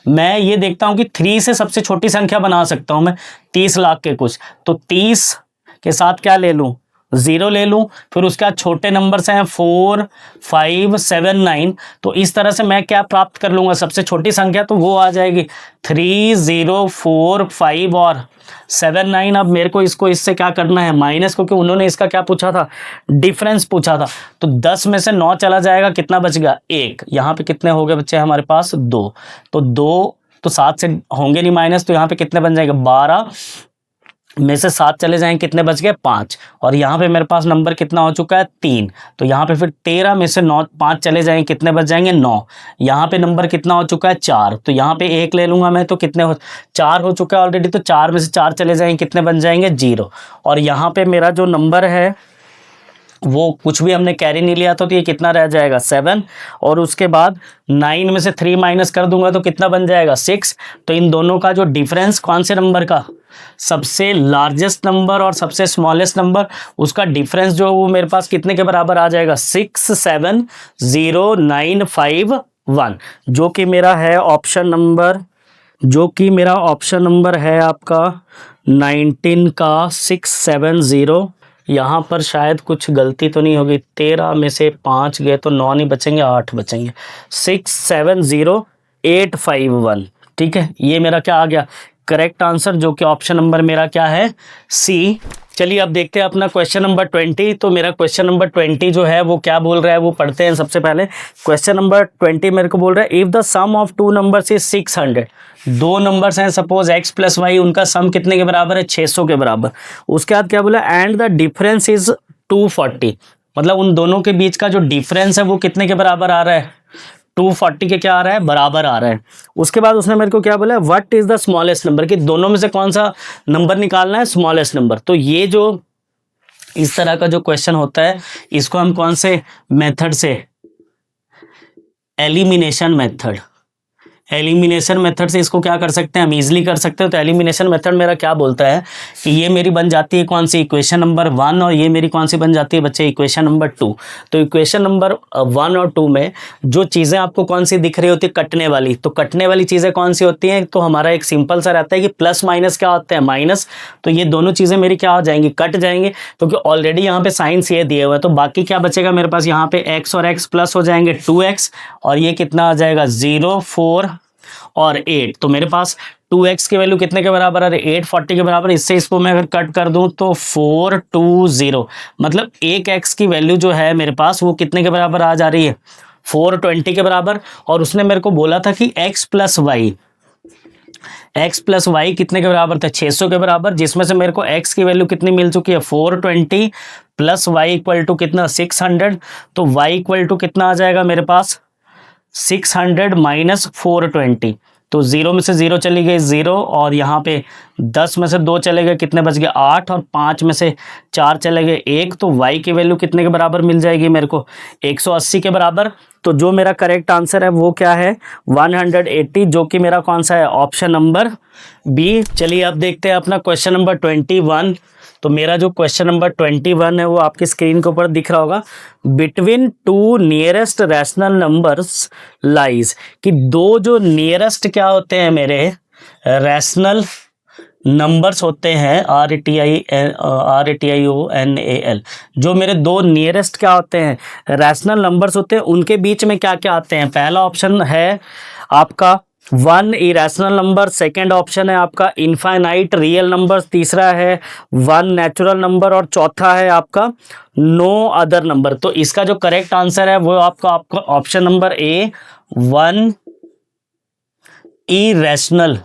मैं ये देखता हूं कि 3 से सबसे छोटी संख्या बना सकता हूं मैं 30 लाख के कुछ, तो 30 के साथ क्या ले लूं, 0 ले लूं, फिर उसके बाद छोटे नंबर्स हैं 4 5 7 9। तो इस तरह से मैं क्या प्राप्त कर लूंगा, सबसे छोटी संख्या, तो वो आ जाएगी 3 0 4 5 और 7 9। अब मेरे को इसको इससे क्या करना है, माइनस, क्योंकि उन्होंने इसका क्या पूछा था, डिफरेंस पूछा था। तो 10 में से 9 चला जाएगा, कितना बच गया, 1। यहाँ पे कितने हो गए बच्चे हमारे पास, 2। तो 2 तो 7 से होंगे नहीं माइनस, तो यहाँ पे कितने बन जाएंगे, 12 में से 7 चले जाएंगे, कितने बच गए, 5। और यहाँ पे मेरे पास नंबर कितना हो चुका है, 3। तो यहाँ पे फिर 13 में से 9 5 चले जाएंगे, कितने बच जाएंगे, 9। यहाँ पे नंबर कितना हो चुका है, 4। तो यहाँ पे 1 ले लूंगा मैं, तो कितने हो, 4 हो चुका है ऑलरेडी, तो 4 में से 4 चले जाएंगे, कितने बन जाएंगे, 0। और यहाँ पे मेरा जो नंबर है वो कुछ भी हमने कैरी नहीं लिया था, तो ये कितना रह जाएगा, 7। और उसके बाद 9 में से 3 माइनस कर दूंगा तो कितना बन जाएगा, 6। तो इन दोनों का जो डिफरेंस कौन से नंबर का, सबसे लार्जेस्ट नंबर और सबसे स्मॉलेस्ट नंबर, उसका डिफरेंस जो वो मेरे पास कितने के बराबर आ जाएगा, 6 7 0 9 5 1, जो कि मेरा है ऑप्शन नंबर, जो कि मेरा ऑप्शन नंबर है आपका 19 का 6 7 0। यहाँ पर शायद कुछ गलती तो नहीं होगी, 13 में से 5 गए तो 9 नहीं बचेंगे, 8 बचेंगे, 6 7 0 8 5 1। ठीक है, ये मेरा क्या आ गया, करेक्ट आंसर, जो कि ऑप्शन नंबर मेरा क्या है, सी। चलिए अब देखते हैं अपना क्वेश्चन नंबर 20। तो मेरा क्वेश्चन नंबर 20 जो है वो क्या बोल रहा है, वो पढ़ते हैं सबसे पहले। क्वेश्चन नंबर 20 मेरे को बोल रहा है, if the sum of two numbers is 600, दो नंबर्स हैं सपोज x प्लस वाई, उनका सम कितने के बराबर है, 600 के बराबर। उसके बाद क्या बोला, एंड द डिफरेंस इज 240, मतलब उन दोनों के बीच का जो डिफरेंस है वो कितने के बराबर आ रहा है, 240 के क्या आ रहा है, बराबर आ रहा है। उसके बाद उसने मेरे को क्या बोला, what is the smallest number, कि दोनों में से कौन सा नंबर निकालना है, स्मॉलेस्ट नंबर। तो ये जो इस तरह का जो क्वेश्चन होता है, इसको हम कौन से मेथड से, एलिमिनेशन मेथड, एलिमिनेशन मेथड से इसको क्या कर सकते हैं, हम इजीली कर सकते हैं। तो एलिमिनेशन मेथड मेरा क्या बोलता है कि ये मेरी बन जाती है कौन सी, इक्वेशन नंबर 1, और ये मेरी कौन सी बन जाती है बच्चे, इक्वेशन नंबर 2। तो इक्वेशन नंबर 1 और 2 में जो चीज़ें आपको कौन सी दिख रही होती है, कटने वाली, तो कटने वाली चीज़ें कौन सी होती हैं, तो हमारा एक सिंपल सा रहता है कि प्लस माइनस क्या होता है, माइनस। तो ये दोनों चीज़ें मेरी क्या हो जाएंगी, कट जाएंगे, क्योंकि ऑलरेडी यहाँ पे साइंस ये दिए हुए हैं। तो बाकी क्या बचेगा मेरे पास, यहाँ पे x और x प्लस हो जाएंगे 2x, और ये कितना आ जाएगा 0 4 और 8। तो मेरे पास 2x की वैल्यू कितने के बराबर है, 840 के बराबर। इससे इसको मैं अगर कट कर दूं तो 420, मतलब एक x की वैल्यू जो है मेरे पास वो कितने के बराबर आ जा रही है, 420 के बराबर। और उसने मेरे को बोला था कि x प्लस वाई कितने के बराबर था, 600 के बराबर, जिसमें से मेरे को x की वैल्यू कितनी मिल चुकी है, 420 प्लस y इक्वल टू कितना, 600। तो y इक्वल टू कितना आ जाएगा मेरे पास, 600 माइनस 420। तो 0 में से 0 चली गई 0, और यहाँ पे 10 में से 2 चले गए, कितने बच गए 8, और 5 में से 4 चले गए 1। तो y की वैल्यू कितने के बराबर मिल जाएगी मेरे को, 180 के बराबर। तो जो मेरा करेक्ट आंसर है वो क्या है 180, जो कि मेरा कौन सा है ऑप्शन नंबर बी। चलिए अब देखते हैं अपना क्वेश्चन नंबर 21। तो मेरा जो क्वेश्चन नंबर 21 है वो आपकी स्क्रीन के ऊपर दिख रहा होगा। Between two nearest rational numbers lies, कि दो जो नियरेस्ट क्या होते हैं मेरे रैशनल नंबर्स होते हैं RATIONAL, जो मेरे दो नियरेस्ट क्या होते हैं रैशनल नंबर्स होते हैं, उनके बीच में क्या क्या आते हैं। पहला ऑप्शन है आपका 1 इरेशनल नंबर, सेकेंड ऑप्शन है आपका इनफाइनाइट रियल नंबर, तीसरा है 1 नेचुरल नंबर और चौथा है आपका नो अदर नंबर। तो इसका जो करेक्ट आंसर है वो आपका ऑप्शन नंबर ए 1 इरेशनल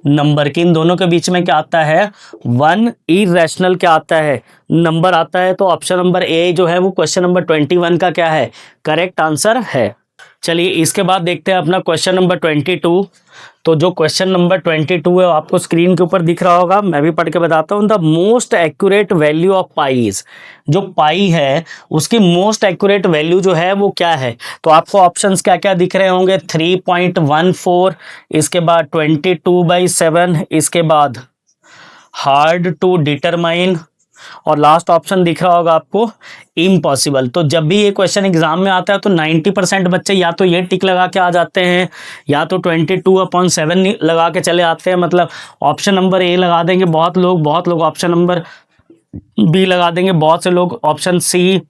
नंबर, के इन दोनों के बीच में क्या आता है 1 इरेशनल क्या आता है नंबर आता है। तो ऑप्शन नंबर ए जो है वो क्वेश्चन नंबर 21 का क्या है करेक्ट आंसर है। चलिए इसके बाद देखते हैं अपना क्वेश्चन नंबर 22। तो जो क्वेश्चन नंबर 22 है आपको स्क्रीन के ऊपर दिख रहा होगा, मैं भी पढ़ के बताता हूँ। The most accurate value of pi is, जो पाई है उसकी मोस्ट एक्यूरेट वैल्यू जो है वो क्या है। तो आपको ऑप्शंस क्या क्या दिख रहे होंगे 3.14, इसके बाद 22/7, इसके बाद हार्ड टू डिटरमाइन और लास्ट ऑप्शन दिख रहा होगा आपको इम्पॉसिबल। तो जब भी ये क्वेश्चन एग्जाम में आता है तो 90% बच्चे या तो ये टिक लगा के आ जाते हैं या तो 22/7 लगा के चले आते हैं, मतलब ऑप्शन नंबर ए लगा देंगे बहुत लोग ऑप्शन नंबर बी लगा देंगे, बहुत से लोग ऑप्शन सी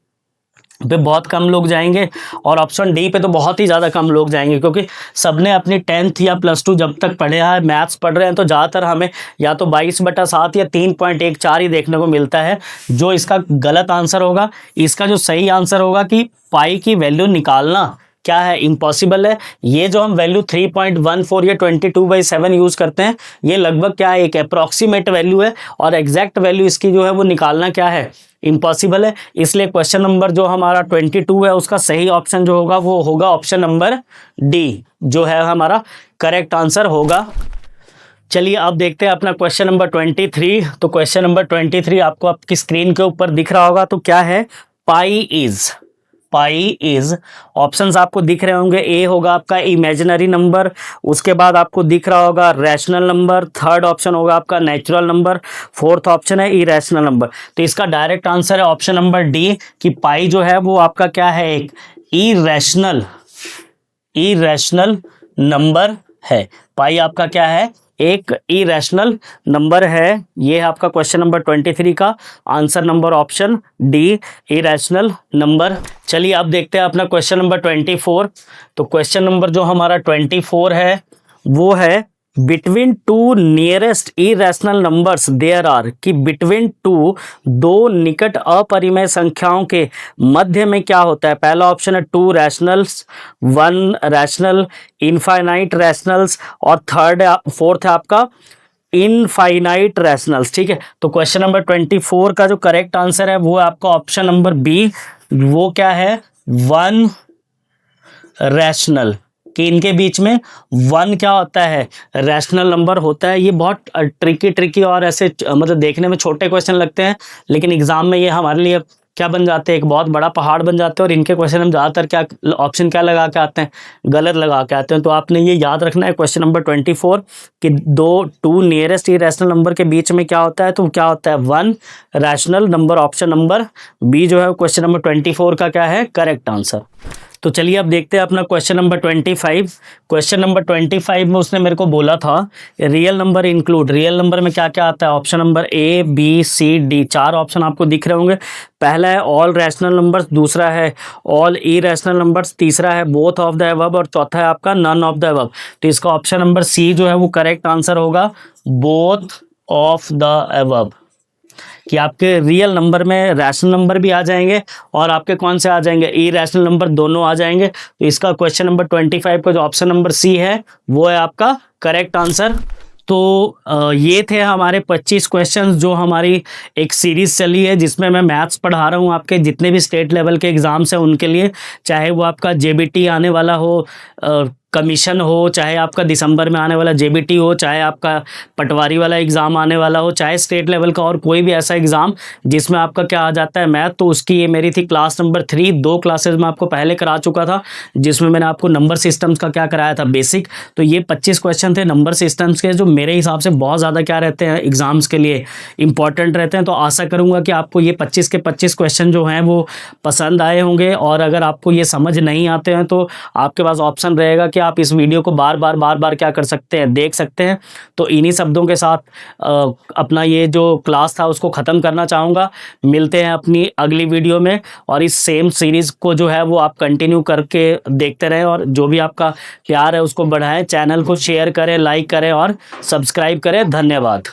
पे बहुत कम लोग जाएंगे और ऑप्शन डी पे तो बहुत ही ज़्यादा कम लोग जाएंगे, क्योंकि सबने अपनी 10th या +2 जब तक पढ़े हैं मैथ्स पढ़ रहे हैं तो ज़्यादातर हमें या तो 22/7 या 3.14 ही देखने को मिलता है। जो इसका गलत आंसर होगा, इसका जो सही आंसर होगा कि पाई की वैल्यू निकालना क्या है इम्पॉसिबल है। ये जो हम वैल्यू 3.14 या 22/7 यूज़ करते हैं ये लगभग क्या है एक अप्रॉक्सीमेट वैल्यू है और एग्जैक्ट वैल्यू इसकी जो है वो निकालना क्या है इम्पॉसिबल है। इसलिए क्वेश्चन नंबर जो हमारा 22 है उसका सही ऑप्शन जो होगा वो होगा ऑप्शन नंबर डी, जो है हमारा करेक्ट आंसर होगा। चलिए अब देखते हैं अपना क्वेश्चन नंबर 23। तो क्वेश्चन नंबर 23 आपको आपकी स्क्रीन के ऊपर दिख रहा होगा। तो क्या है पाई इज ऑप्शंस आपको दिख रहे होंगे। ए होगा आपका इमेजिनरी नंबर, उसके बाद आपको दिख रहा होगा रैशनल नंबर, थर्ड ऑप्शन होगा आपका नेचुरल नंबर, फोर्थ ऑप्शन है इरेशनल नंबर। तो इसका डायरेक्ट आंसर है ऑप्शन नंबर डी कि पाई जो है वो आपका क्या है एक इरेशनल नंबर है। पाई आपका क्या है एक इरेशनल नंबर है। ये है आपका क्वेश्चन नंबर 23 का answer number option D irrational number. चलिए अब देखते हैं अपना क्वेश्चन नंबर 24। तो क्वेश्चन नंबर जो हमारा 24 है वो है between two nearest irrational numbers there are, कि बिटवीन टू दो निकट अपरिमेय संख्याओं के मध्य में क्या होता है। पहला ऑप्शन है 2 रैशनल्स, 1 रैशनल, इनफाइनाइट रैशनल्स और फोर्थ है आपका इनफाइनाइट रैशनल्स। ठीक है, तो क्वेश्चन नंबर 24 का जो करेक्ट आंसर है वो है आपका ऑप्शन नंबर बी, वो क्या है 1 रैशनल, कि इनके बीच में 1 क्या होता है रैशनल नंबर होता है। ये बहुत ट्रिकी और ऐसे मतलब देखने में छोटे क्वेश्चन लगते हैं लेकिन एग्जाम में ये हमारे लिए क्या बन जाते हैं एक बहुत बड़ा पहाड़ बन जाते हैं और इनके क्वेश्चन हम ज़्यादातर क्या ऑप्शन क्या लगा के आते हैं गलत लगा के आते हैं। तो आपने ये याद रखना है क्वेश्चन नंबर 24 कि टू नियरेस्ट इरेशनल नंबर के बीच में क्या होता है, तो क्या होता है 1 rational number. Option number B जो है क्वेश्चन नंबर 24 का क्या है करेक्ट आंसर। तो चलिए अब देखते हैं अपना क्वेश्चन नंबर 25। क्वेश्चन नंबर 25 में उसने मेरे को बोला था real number include, real number में क्या क्या आता है। Option number A B C D, 4 option आपको दिख रहे होंगे। पहला है ऑल रैशनल नंबर्स, दूसरा है ऑल इरेशनल नंबर्स, तीसरा है बोथ ऑफ द अबव और चौथा है आपका नन ऑफ द अबव। तो इसका ऑप्शन नंबर सी जो है वो करेक्ट आंसर होगा बोथ ऑफ द अबव, कि आपके रियल नंबर में रैशनल नंबर भी आ जाएंगे और आपके कौन से आ जाएंगे इरेशनल नंबर दोनों आ जाएंगे। तो इसका क्वेश्चन नंबर 25 का जो ऑप्शन नंबर सी है वो है आपका करेक्ट आंसर। तो ये थे हमारे 25 क्वेश्चंस जो हमारी एक सीरीज़ चली है जिसमें मैं मैथ्स पढ़ा रहा हूँ आपके जितने भी स्टेट लेवल के एग्ज़ाम्स हैं उनके लिए, चाहे वो आपका जेबीटी आने वाला हो, कमीशन हो, चाहे आपका दिसंबर में आने वाला जेबीटी हो, चाहे आपका पटवारी वाला एग्ज़ाम आने वाला हो, चाहे स्टेट लेवल का और कोई भी ऐसा एग्ज़ाम जिसमें आपका क्या आ जाता है मैथ, तो उसकी ये मेरी थी क्लास नंबर 3। 2 क्लासेस मैं आपको पहले करा चुका था, जिसमें मैंने आपको नंबर सिस्टम्स का क्या कराया था, बेसिक। तो ये 25 क्वेश्चन थे नंबर सिस्टम्स के, जो मेरे हिसाब से बहुत ज़्यादा क्या रहते हैं, एग्ज़ाम्स के लिए इंपॉर्टेंट रहते हैं। तो आशा करूँगा कि आपको ये 25 के 25 क्वेश्चन जो हैं वो पसंद आए होंगे। और अगर आपको ये समझ नहीं आते हैं तो आपके पास ऑप्शन रहेगा कि आप इस वीडियो को बार बार क्या कर सकते हैं, देख सकते हैं। तो इन्हीं शब्दों के साथ अपना ये जो क्लास था उसको ख़त्म करना चाहूँगा। मिलते हैं अपनी अगली वीडियो में, और इस सेम सीरीज़ को जो है वो आप कंटिन्यू करके देखते रहें, और जो भी आपका प्यार है उसको बढ़ाएं। चैनल को शेयर करें, लाइक करें और सब्सक्राइब करें। धन्यवाद।